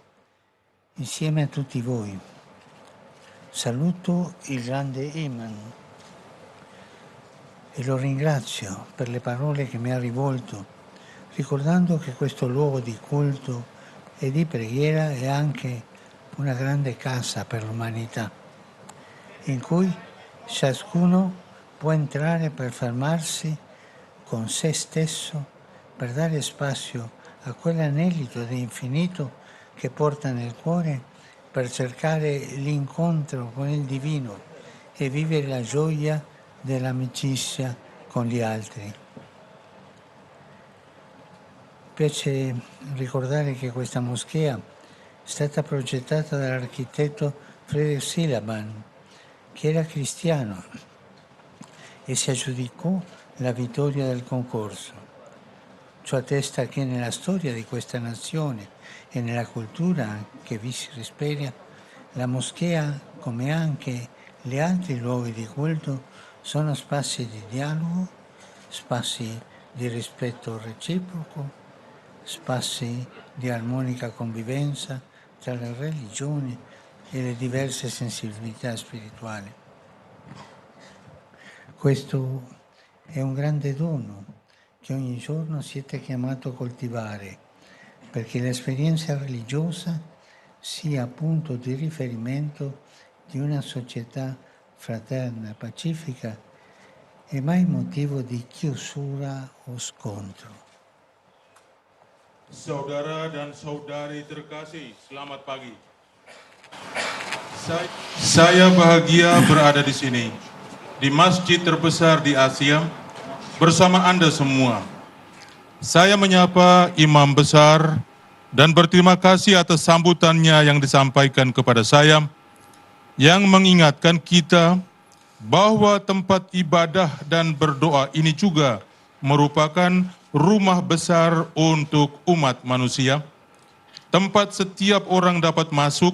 insieme a tutti voi. Saluto il grande Imam e lo ringrazio per le parole che mi ha rivolto, ricordando che questo luogo di culto e di preghiera è anche una grande casa per l'umanità, in cui ciascuno può entrare per fermarsi con se stesso, per dare spazio a quell'anelito di infinito che porta nel cuore per cercare l'incontro con il divino e vivere la gioia dell'amicizia con gli altri. Mi piace ricordare che questa moschea è stata progettata dall'architetto Friedrich Silaban, che era cristiano e si aggiudicò la vittoria del concorso. Ciò attesta che nella storia di questa nazione e nella cultura che vi si respira, la moschea, come anche gli altri luoghi di culto, sono spazi di dialogo, spazi di rispetto reciproco, spazi di armonica convivenza tra le religioni e le diverse sensibilità spirituali. Questo è un grande dono che ogni giorno siete chiamato a coltivare, perché l'esperienza religiosa sia punto di riferimento di una società fraterna, pacifica e mai motivo di chiusura o scontro. Saudara dan saudari terkasih, selamat pagi. Saya bahagia berada di sini, di masjid terbesar di Asia, bersama Anda semua. Saya menyapa Imam Besar dan berterima kasih atas sambutannya yang disampaikan kepada saya, yang mengingatkan kita bahwa tempat ibadah dan berdoa ini juga merupakan rumah besar untuk umat manusia, tempat setiap orang dapat masuk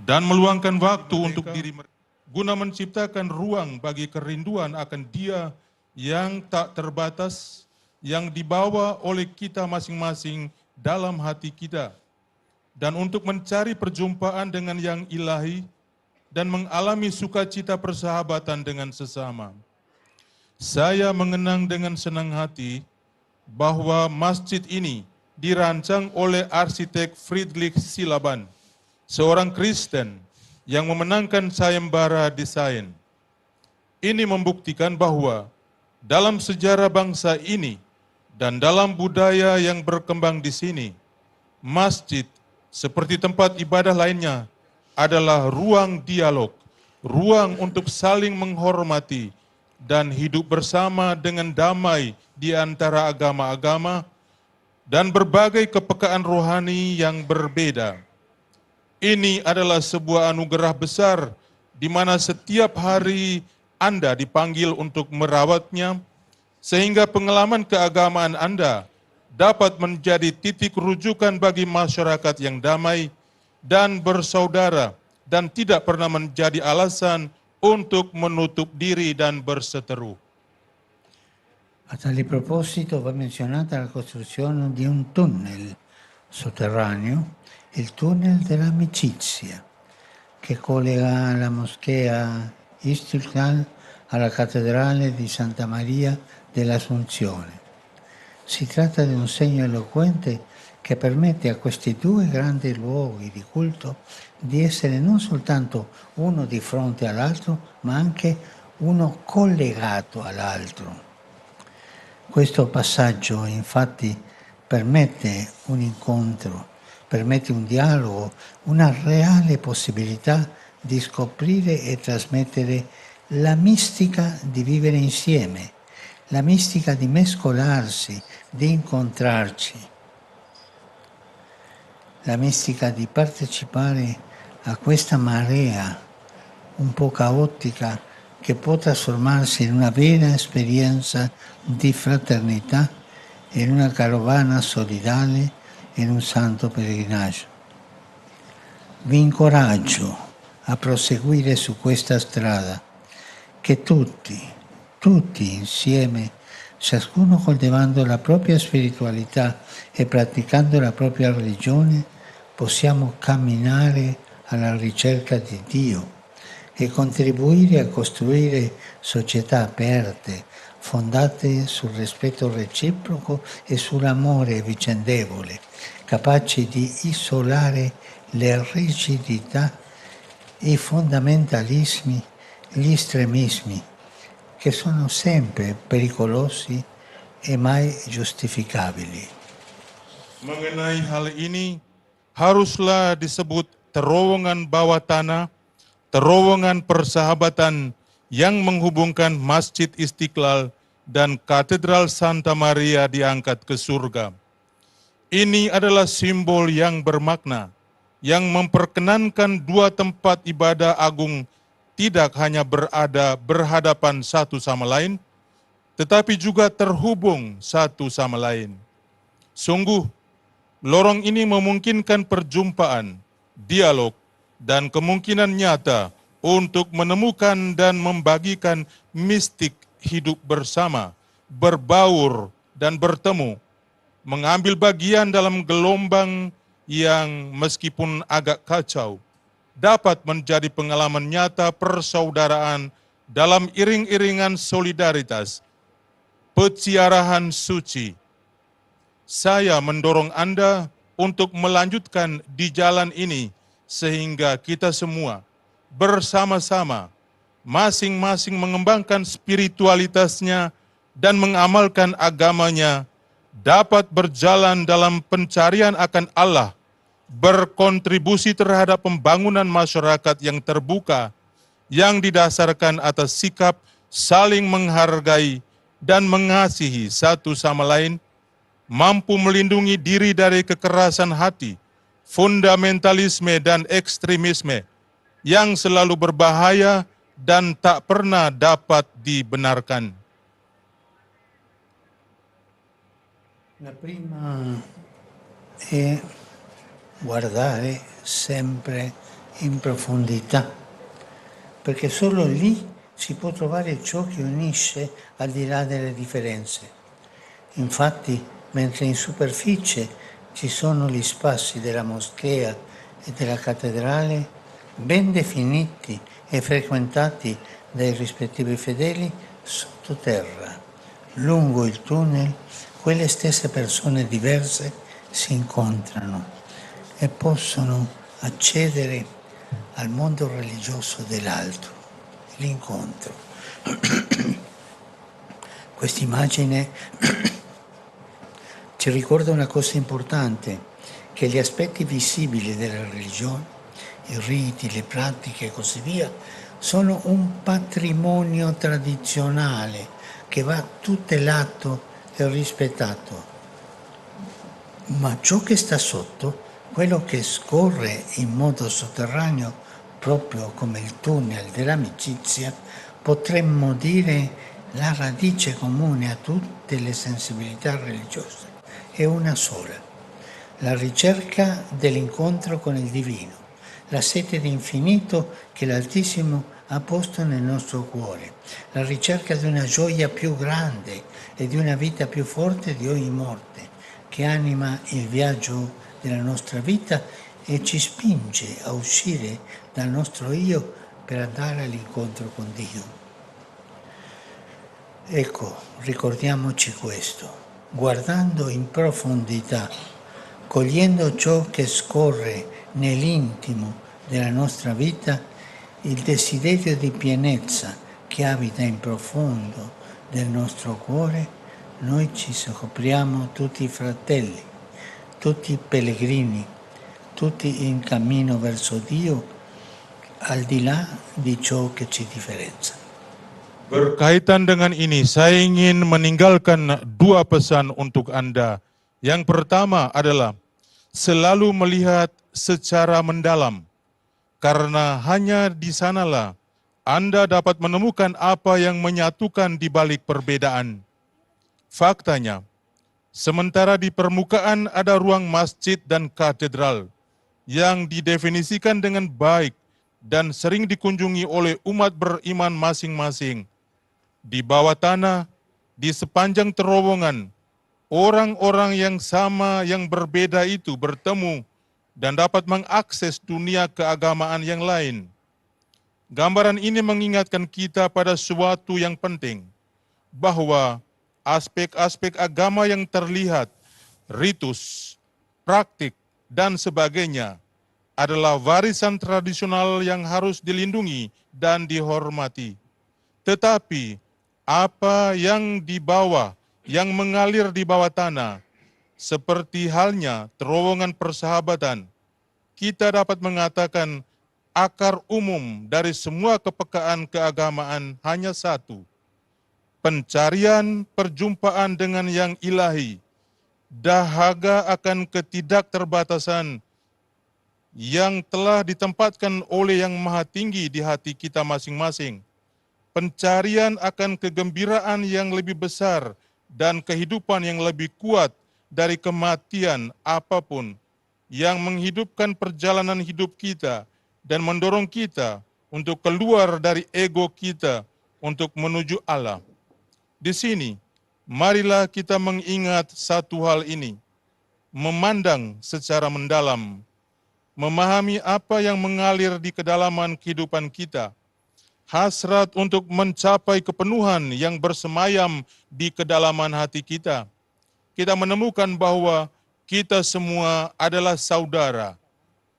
dan meluangkan waktu untuk diri mereka, guna menciptakan ruang bagi kerinduan akan Dia yang tak terbatas, yang dibawa oleh kita masing-masing dalam hati kita, dan untuk mencari perjumpaan dengan yang ilahi dan mengalami sukacita persahabatan dengan sesama. Saya mengenang dengan senang hati bahwa masjid ini dirancang oleh arsitek Friedrich Silaban, seorang Kristen yang memenangkan sayembara desain. Ini membuktikan bahwa dalam sejarah bangsa ini dan dalam budaya yang berkembang di sini, masjid seperti tempat ibadah lainnya adalah ruang dialog, ruang untuk saling menghormati dan hidup bersama dengan damai di antara agama-agama dan berbagai kepekaan rohani yang berbeda. Ini adalah sebuah anugerah besar di mana setiap hari Anda dipanggil untuk merawatnya, sehingga pengalaman keagamaan Anda dapat menjadi titik rujukan bagi masyarakat yang damai dan bersaudara, dan tidak pernah menjadi alasan untuk menutup diri dan berseteru. A tale proposito va menzionata la costruzione di un tunnel sotterraneo, il tunnel dell'amicizia, che collega la moschea Istiklal alla cattedrale di Santa Maria dell'Assunzione. Si tratta di un segno eloquente che permette a questi due grandi luoghi di culto di essere non soltanto uno di fronte all'altro, ma anche uno collegato all'altro. Questo passaggio infatti permette un incontro, permette un dialogo, una reale possibilità di scoprire e trasmettere la mistica di vivere insieme, la mistica di mescolarsi, di incontrarci, la mistica di partecipare a questa marea un po' caotica che può trasformarsi in una vera esperienza di fraternità, in una carovana solidale, in un santo pellegrinaggio. Vi incoraggio a proseguire su questa strada, che tutti insieme, ciascuno coltivando la propria spiritualità e praticando la propria religione, possiamo camminare alla ricerca di Dio e contribuire a costruire società aperte, fondate sul rispetto reciproco e sull'amore vicendevole, capaci di isolare le rigidità, i fondamentalismi, gli estremismi, che sono sempre pericolosi e mai giustificabili. Mengenai hal ini, haruslah disebut terowongan bawah tanah, terowongan persahabatan yang menghubungkan Masjid Istiqlal dan Katedral Santa Maria diangkat ke surga. Ini adalah simbol yang bermakna, yang memperkenankan dua tempat ibadah agung tidak hanya berhadapan satu sama lain, tetapi juga terhubung satu sama lain. Sungguh, lorong ini memungkinkan perjumpaan, dialog, dan kemungkinan nyata untuk menemukan dan membagikan mistik hidup bersama, berbaur, dan bertemu, mengambil bagian dalam gelombang yang meskipun agak kacau, dapat menjadi pengalaman nyata persaudaraan dalam iring-iringan solidaritas, peziarahan suci. Saya mendorong Anda untuk melanjutkan di jalan ini sehingga kita semua bersama-sama masing-masing mengembangkan spiritualitasnya dan mengamalkan agamanya, dapat berjalan dalam pencarian akan Allah, berkontribusi terhadap pembangunan masyarakat yang terbuka, yang didasarkan atas sikap saling menghargai dan mengasihi satu sama lain, mampu melindungi diri dari kekerasan hati, fundamentalisme dan ekstremisme yang selalu berbahaya dan tak pernah dapat dibenarkan. La prima è guardare sempre in profondità, perché solo lì si può trovare ciò che unisce al di là delle differenze. Infatti, mentre in superficie ci sono gli spazi della moschea e della cattedrale, ben definiti e frequentati dai rispettivi fedeli, sottoterra, lungo il tunnel, quelle stesse persone diverse si incontrano e possono accedere al mondo religioso dell'altro, l'incontro. Quest'immagine ci ricorda una cosa importante, che gli aspetti visibili della religione, i riti, le pratiche e così via, sono un patrimonio tradizionale che va tutelato e rispettato. Ma ciò che sta sotto, quello che scorre in modo sotterraneo, proprio come il tunnel dell'amicizia, potremmo dire la radice comune a tutte le sensibilità religiose, è una sola: la ricerca dell'incontro con il divino, la sete di infinito che l'Altissimo ha posto nel nostro cuore, la ricerca di una gioia più grande e di una vita più forte di ogni morte, che anima il viaggio della nostra vita e ci spinge a uscire dal nostro io per andare all'incontro con Dio. Ecco, ricordiamoci questo, guardando in profondità, cogliendo ciò che scorre nell'intimo della nostra vita, il desiderio di pienezza che abita in profondo del nostro cuore, noi ci scopriamo tutti fratelli, tutti pellegrini, tutti in cammino verso Dio, al di là di ciò che ci differenzia. Berkaitan dengan ini, saya ingin meninggalkan dua pesan untuk Anda. Yang pertama adalah selalu melihat secara mendalam, karena hanya di sanalah Anda dapat menemukan apa yang menyatukan di balik perbedaan. Faktanya, sementara di permukaan ada ruang masjid dan katedral yang didefinisikan dengan baik dan sering dikunjungi oleh umat beriman masing-masing, di bawah tanah, di sepanjang terowongan, orang-orang yang sama yang berbeda itu bertemu dan dapat mengakses dunia keagamaan yang lain. Gambaran ini mengingatkan kita pada suatu yang penting, bahwa aspek-aspek agama yang terlihat, ritus, praktik, dan sebagainya adalah warisan tradisional yang harus dilindungi dan dihormati. Tetapi apa yang di bawah, yang mengalir di bawah tanah, seperti halnya terowongan persahabatan, kita dapat mengatakan akar umum dari semua kepekaan keagamaan hanya satu: pencarian perjumpaan dengan yang ilahi, dahaga akan ketidakterbatasan yang telah ditempatkan oleh Yang Maha Tinggi di hati kita masing-masing, pencarian akan kegembiraan yang lebih besar dan kehidupan yang lebih kuat dari kematian apapun, yang menghidupkan perjalanan hidup kita dan mendorong kita untuk keluar dari ego kita untuk menuju Allah. Di sini, marilah kita mengingat satu hal ini, memandang secara mendalam, memahami apa yang mengalir di kedalaman kehidupan kita, hasrat untuk mencapai kepenuhan yang bersemayam di kedalaman hati kita. Kita menemukan bahwa kita semua adalah saudara,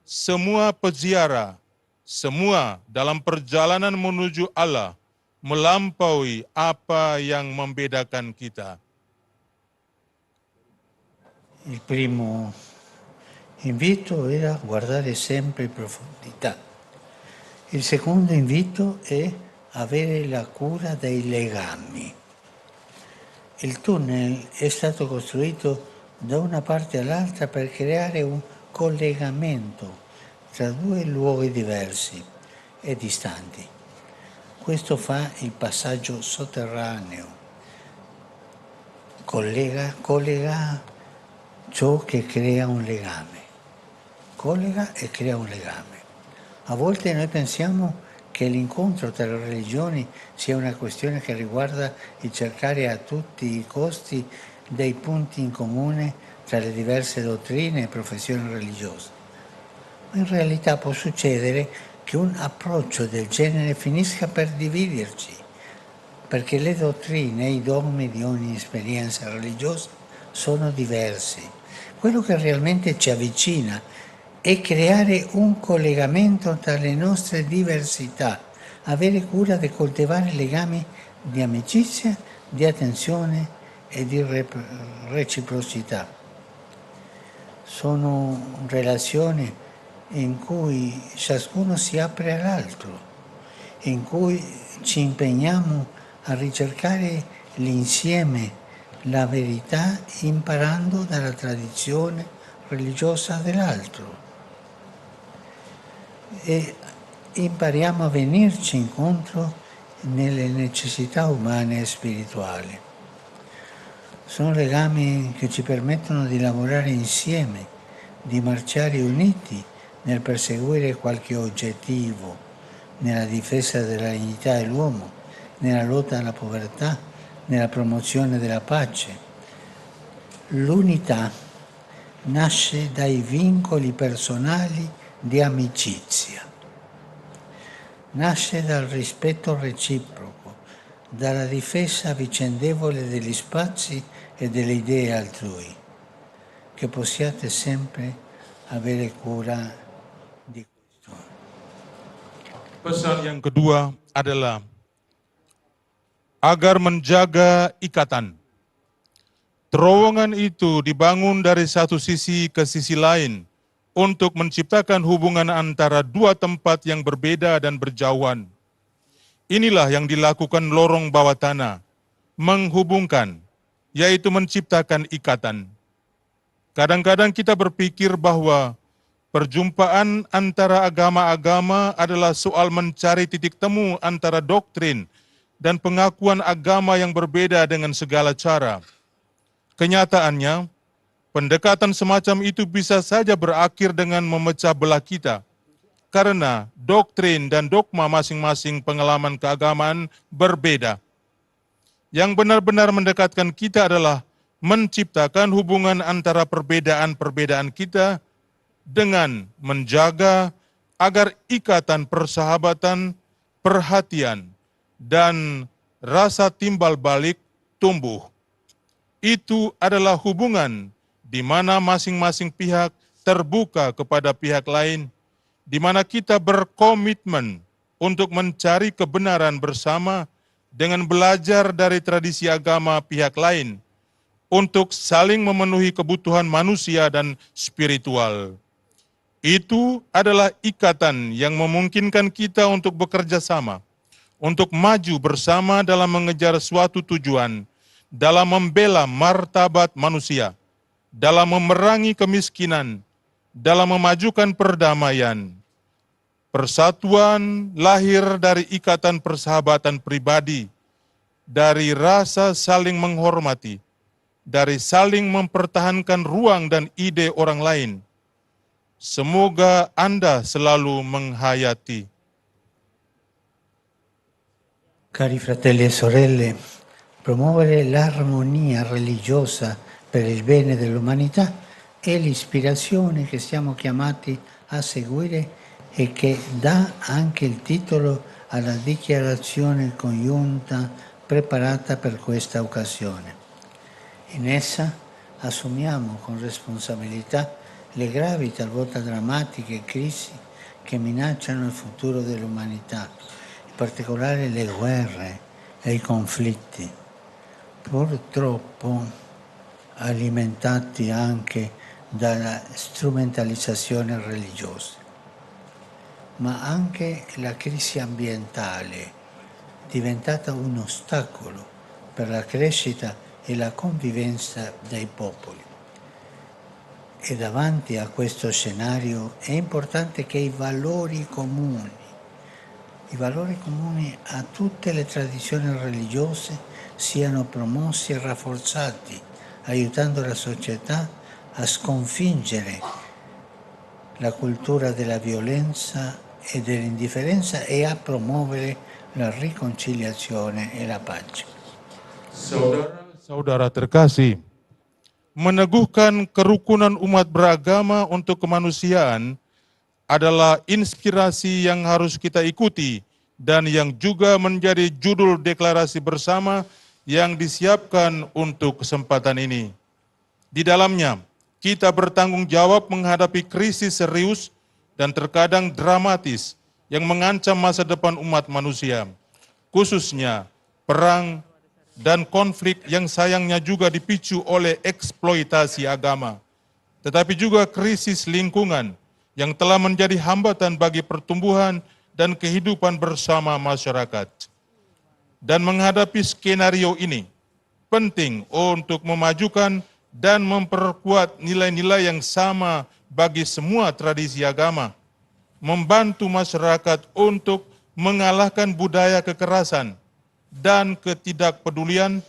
semua peziarah, semua dalam perjalanan menuju Allah, melampaui apa yang membedakan kita. Il primo invito era guardare sempre in profondità. Il secondo invito è avere la cura dei legami. Il tunnel è stato costruito da una parte all'altra per creare un collegamento tra due luoghi diversi e distanti. Questo fa il passaggio sotterraneo, collega ciò che crea un legame, collega e crea un legame. A volte noi pensiamo che l'incontro tra le religioni sia una questione che riguarda il cercare a tutti i costi dei punti in comune tra le diverse dottrine e professioni religiose. Ma in realtà può succedere che un approccio del genere finisca per dividerci, perché le dottrine e i dogmi di ogni esperienza religiosa sono diversi. Quello che realmente ci avvicina è creare un collegamento tra le nostre diversità, avere cura di coltivare legami di amicizia, di attenzione e di reciprocità. Sono relazioni in cui ciascuno si apre all'altro, in cui ci impegniamo a ricercare l'insieme, la verità, imparando dalla tradizione religiosa dell'altro. E impariamo a venirci incontro nelle necessità umane e spirituali. Sono legami che ci permettono di lavorare insieme, di marciare uniti nel perseguire qualche obiettivo, nella difesa della dignità dell'uomo, nella lotta alla povertà, nella promozione della pace. L'unità nasce dai vincoli personali di amicizia, nasce dal rispetto reciproco, dalla difesa vicendevole degli spazi e delle idee altrui, che possiate sempre avere cura di questo. Pesan yang kedua adalah agar menjaga ikatan. Terowongan itu dibangun dari satu sisi ke sisi lain untuk menciptakan hubungan antara dua tempat yang berbeda dan berjauhan. Inilah yang dilakukan lorong bawah tanah, menghubungkan, yaitu menciptakan ikatan. Kadang-kadang kita berpikir bahwa perjumpaan antara agama-agama adalah soal mencari titik temu antara doktrin dan pengakuan agama yang berbeda dengan segala cara. Kenyataannya, pendekatan semacam itu bisa saja berakhir dengan memecah belah kita, karena doktrin dan dogma masing-masing pengalaman keagamaan berbeda. Yang benar-benar mendekatkan kita adalah menciptakan hubungan antara perbedaan-perbedaan kita dengan menjaga agar ikatan persahabatan, perhatian, dan rasa timbal balik tumbuh. Itu adalah hubungan di mana masing-masing pihak terbuka kepada pihak lain, di mana kita berkomitmen untuk mencari kebenaran bersama dengan belajar dari tradisi agama pihak lain untuk saling memenuhi kebutuhan manusia dan spiritual. Itu adalah ikatan yang memungkinkan kita untuk bekerja sama, untuk maju bersama dalam mengejar suatu tujuan, dalam membela martabat manusia, dalam memerangi kemiskinan, dalam memajukan perdamaian. Persatuan lahir dari ikatan persahabatan pribadi, dari rasa saling menghormati, dari saling mempertahankan ruang dan ide orang lain. Semoga Anda selalu menghayati. Cari fratelli e sorelle, promuovere l'armonia religiosa per il bene dell'umanità è l'ispirazione che siamo chiamati a seguire e che dà anche il titolo alla dichiarazione congiunta preparata per questa occasione. In essa assumiamo con responsabilità le gravi, talvolta drammatiche crisi che minacciano il futuro dell'umanità, in particolare le guerre e i conflitti, purtroppo alimentati anche dalla strumentalizzazione religiosa. Ma anche la crisi ambientale, diventata un ostacolo per la crescita e la convivenza dei popoli. E davanti a questo scenario è importante che i valori comuni a tutte le tradizioni religiose siano promossi e rafforzati, aiutando la società a sconfiggere la cultura della violenza e dell'indifferenza e a promuovere la riconciliazione e la pace. Saudara-saudara terkasih, meneguhkan kerukunan umat beragama untuk kemanusiaan adalah inspirasi yang harus kita ikuti dan yang juga menjadi judul deklarasi bersama yang disiapkan untuk kesempatan ini. Di dalamnya, kita bertanggung jawab menghadapi krisis serius dan terkadang dramatis yang mengancam masa depan umat manusia, khususnya perang dan konflik yang sayangnya juga dipicu oleh eksploitasi agama, tetapi juga krisis lingkungan yang telah menjadi hambatan bagi pertumbuhan dan kehidupan bersama masyarakat. Dan menghadapi skenario ini, penting untuk memajukan dan memperkuat nilai-nilai yang sama bagi semua tradisi agama, membantu masyarakat untuk mengalahkan budaya kekerasan dan ketidakpedulian,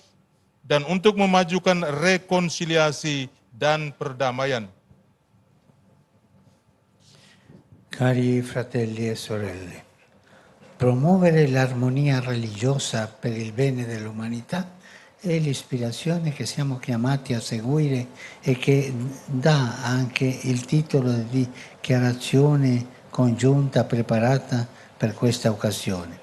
dan untuk memajukan rekonsiliasi dan perdamaian. Cari fratelli e sorelle, promuovere l'armonia religiosa per il bene dell'umanità è l'ispirazione che siamo chiamati a seguire e che dà anche il titolo di dichiarazione congiunta preparata per questa occasione.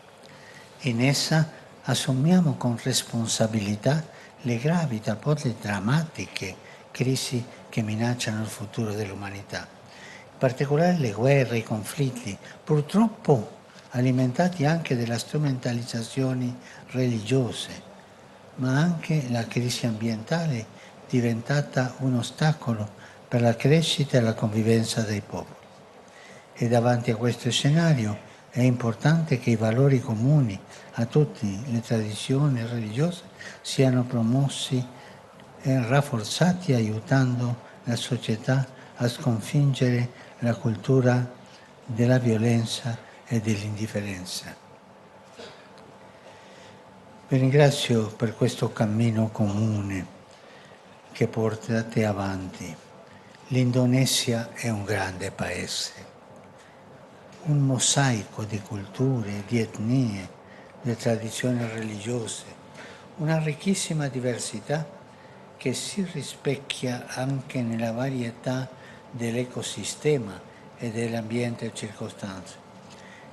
In essa assumiamo con responsabilità le gravi, talvolta drammatiche crisi che minacciano il futuro dell'umanità, in particolare le guerre, i conflitti, purtroppo alimentati anche dalla strumentalizzazione religiose, ma anche la crisi ambientale diventata un ostacolo per la crescita e la convivenza dei popoli. E davanti a questo scenario È importante che i valori comuni a tutte le tradizioni religiose siano promossi e rafforzati, aiutando la società a sconfiggere la cultura della violenza e dell'indifferenza. Vi ringrazio per questo cammino comune che portate avanti. L'Indonesia è un grande paese, un mosaico di culture, di etnie, di tradizioni religiose, una ricchissima diversità che si rispecchia anche nella varietà dell'ecosistema e dell'ambiente circostante.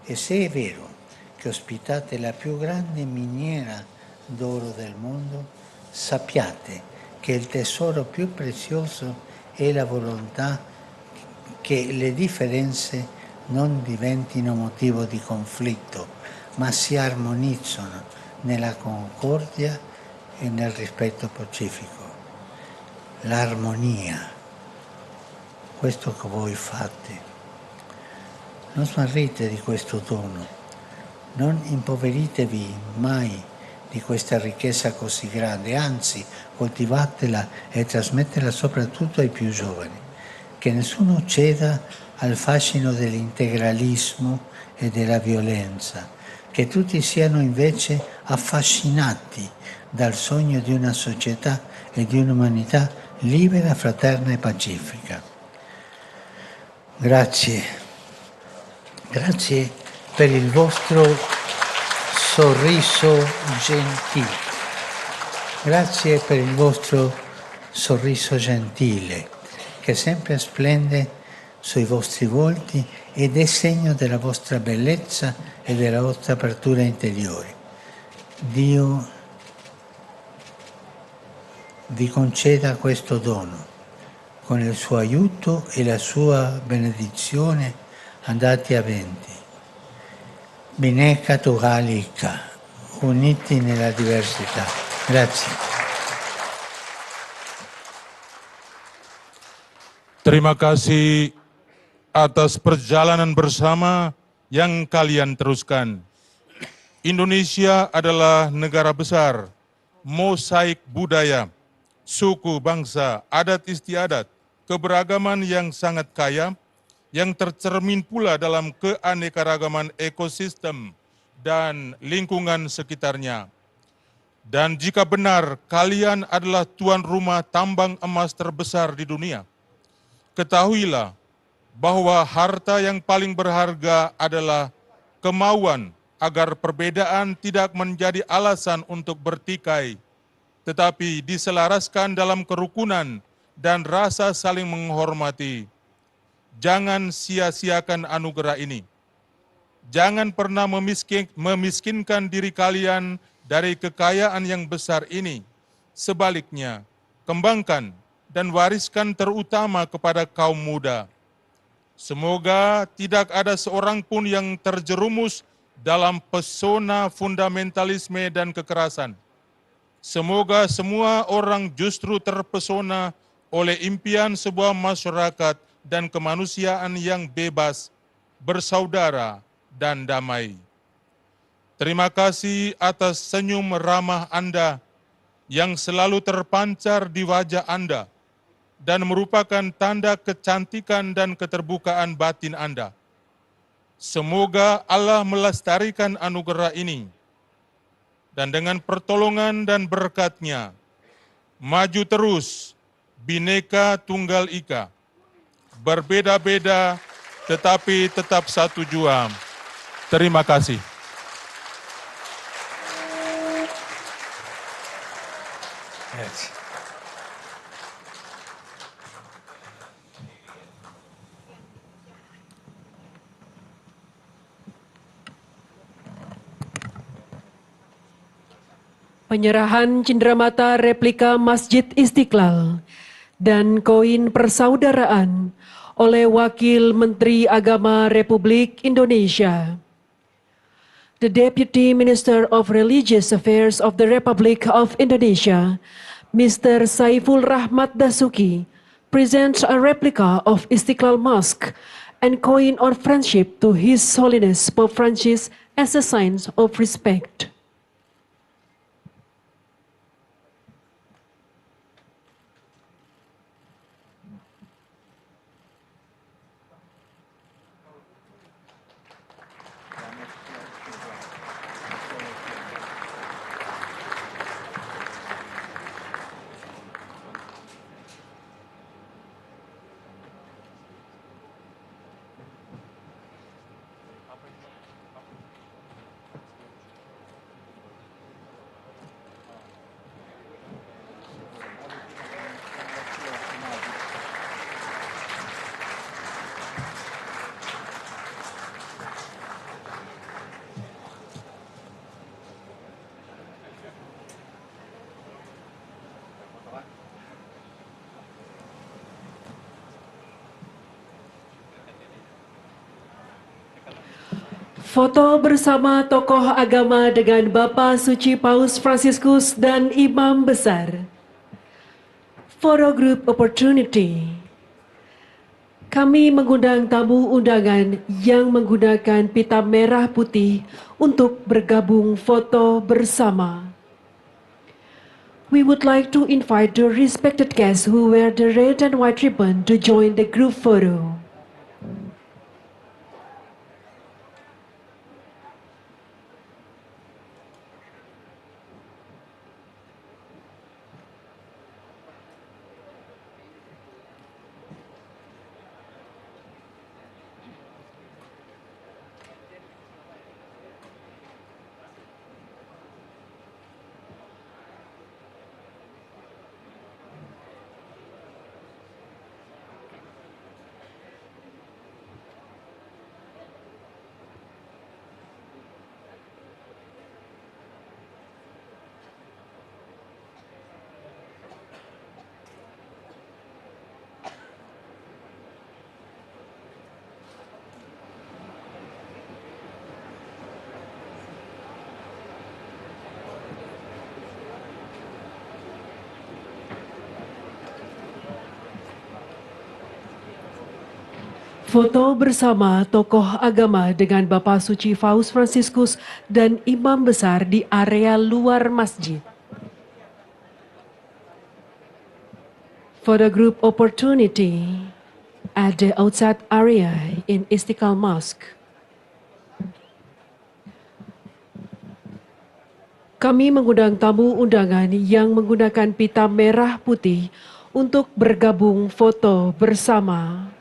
E se è vero che ospitate la più grande miniera d'oro del mondo, sappiate che il tesoro più prezioso è la volontà che le differenze non diventino motivo di conflitto, ma si armonizzano nella concordia e nel rispetto pacifico. L'armonia, questo che voi fate. Non smarrite di questo dono, non impoveritevi mai di questa ricchezza così grande, anzi coltivatela e trasmettetela soprattutto ai più giovani, che nessuno ceda al fascino dell'integralismo e della violenza, che tutti siano invece affascinati dal sogno di una società e di un'umanità libera, fraterna e pacifica. Grazie. Grazie per il vostro sorriso gentile. Grazie per il vostro sorriso gentile, che sempre splende sui vostri volti ed è segno della vostra bellezza e della vostra apertura interiore. Dio vi conceda questo dono. Con il suo aiuto e la sua benedizione andate avanti. Bineka Tunggal Ika, uniti nella diversità. Grazie. Terima kasih atas perjalanan bersama yang kalian teruskan. Indonesia adalah negara besar, mosaik budaya, suku, bangsa, adat istiadat, keberagaman yang sangat kaya, yang tercermin pula dalam keanekaragaman ekosistem dan lingkungan sekitarnya. Dan jika benar kalian adalah tuan rumah tambang emas terbesar di dunia, ketahuilah bahwa harta yang paling berharga adalah kemauan agar perbedaan tidak menjadi alasan untuk bertikai, tetapi diselaraskan dalam kerukunan dan rasa saling menghormati. Jangan sia-siakan anugerah ini. Jangan pernah memiskinkan diri kalian dari kekayaan yang besar ini. Sebaliknya, kembangkan dan wariskan terutama kepada kaum muda. Semoga tidak ada seorang pun yang terjerumus dalam pesona fundamentalisme dan kekerasan. Semoga semua orang justru terpesona oleh impian sebuah masyarakat dan kemanusiaan yang bebas, bersaudara, dan damai. Terima kasih atas senyum ramah Anda yang selalu terpancar di wajah Anda dan merupakan tanda kecantikan dan keterbukaan batin Anda. Semoga Allah melestarikan anugerah ini dan dengan pertolongan dan berkat-Nya maju terus Bhinneka Tunggal Ika, berbeda-beda tetapi tetap satu jua. Terima kasih. Penyerahan cenderamata replika Masjid Istiqlal dan koin persaudaraan oleh Wakil Menteri Agama Republik Indonesia. The Deputy Minister of Religious Affairs of the Republic of Indonesia, Mr. Saiful Rahmat Dasuki, presents a replica of Istiqlal Mosque and coin on friendship to His Holiness Pope Francis as a sign of respect. Foto bersama tokoh agama dengan Bapak Suci Paus Fransiskus dan Imam Besar. Photo group opportunity. Kami mengundang tamu undangan yang menggunakan pita merah putih untuk bergabung foto bersama. We would like to invite the respected guests who wear the red and white ribbon to join the group photo. Foto bersama tokoh agama dengan Bapak Suci Paus Fransiskus dan Imam Besar di area luar masjid. Photo group opportunity at the outside area in Istiqlal Mosque. Kami mengundang tamu undangan yang menggunakan pita merah putih untuk bergabung foto bersama.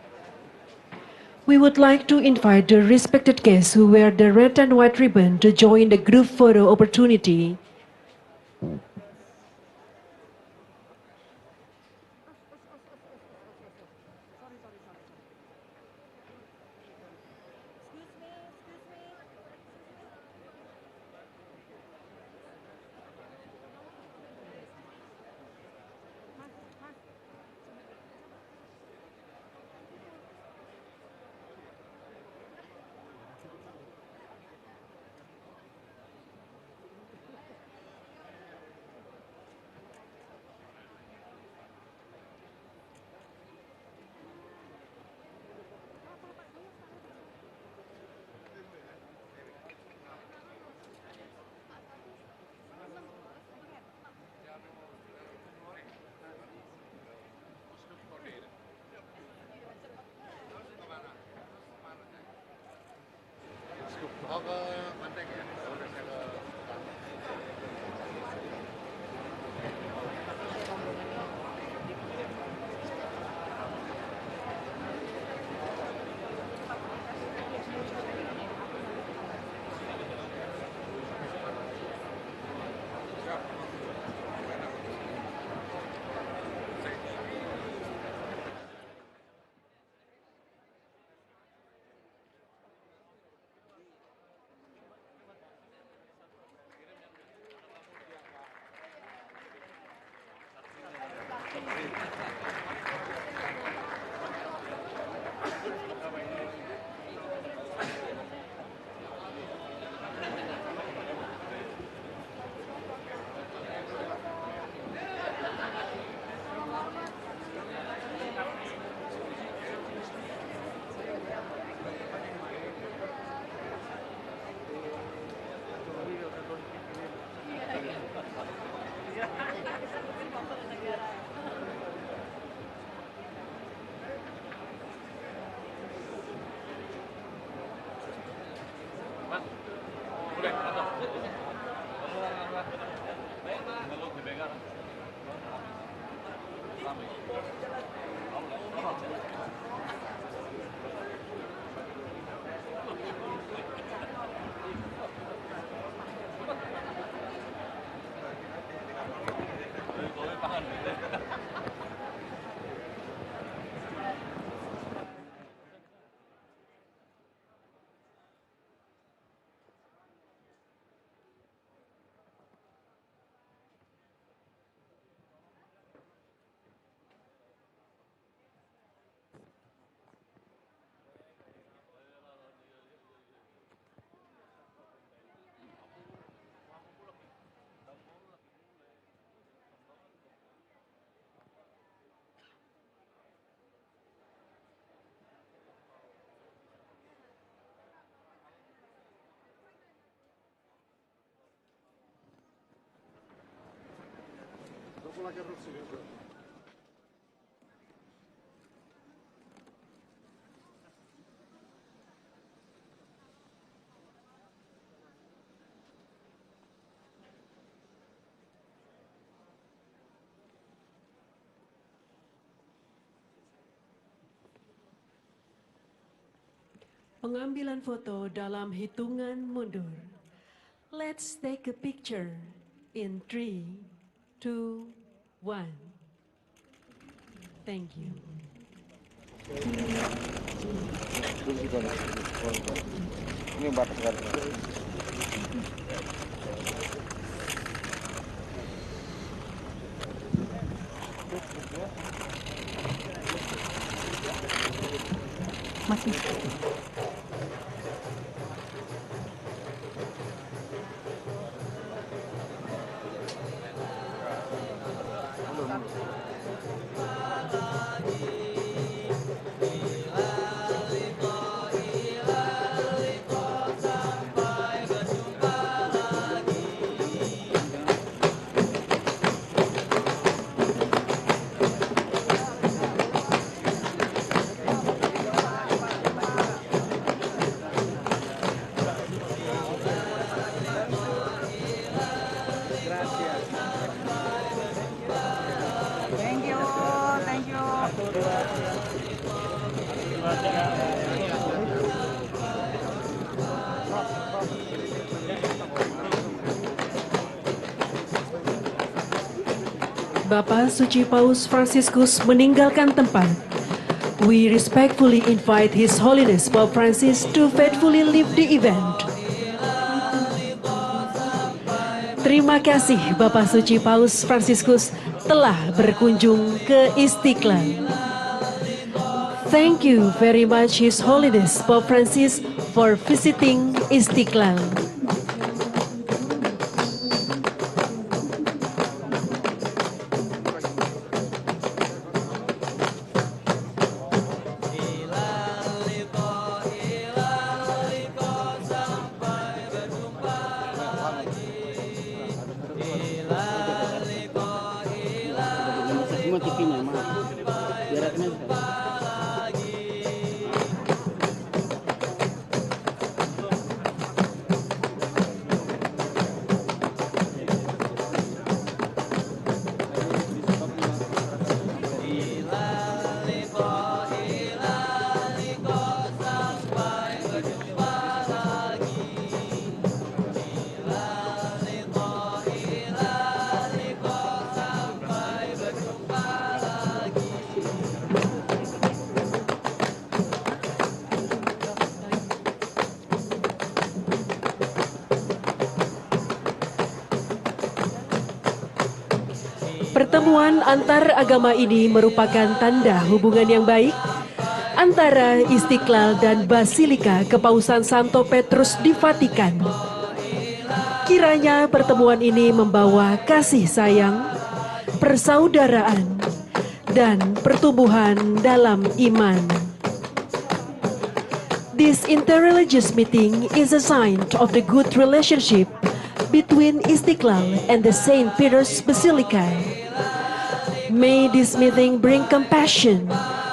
We would like to invite the respected guests who wear the red and white ribbon to join the group photo opportunity. Pengambilan foto dalam hitungan mundur. Let's take a picture in 3, 2, 1. Thank you. Ini batas garis. Masih. Bapak Suci Paus Fransiskus meninggalkan tempat. We respectfully invite His Holiness Pope Francis to faithfully leave the event. Terima kasih Bapak Suci Paus Fransiskus telah berkunjung ke Istiqlal. Thank you very much His Holiness Pope Francis for visiting Istiqlal. Pertemuan antar agama ini merupakan tanda hubungan yang baik antara Istiqlal dan Basilika Kepausan Santo Petrus di Vatikan. Kiranya pertemuan ini membawa kasih sayang, persaudaraan, dan pertumbuhan dalam iman. This interreligious meeting is a sign of the good relationship between Istiqlal and the St. Peter's Basilica. May this meeting bring compassion,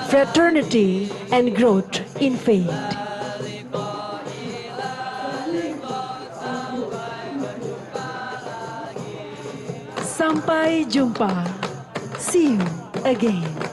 fraternity, and growth in faith. Sampai jumpa. See you again.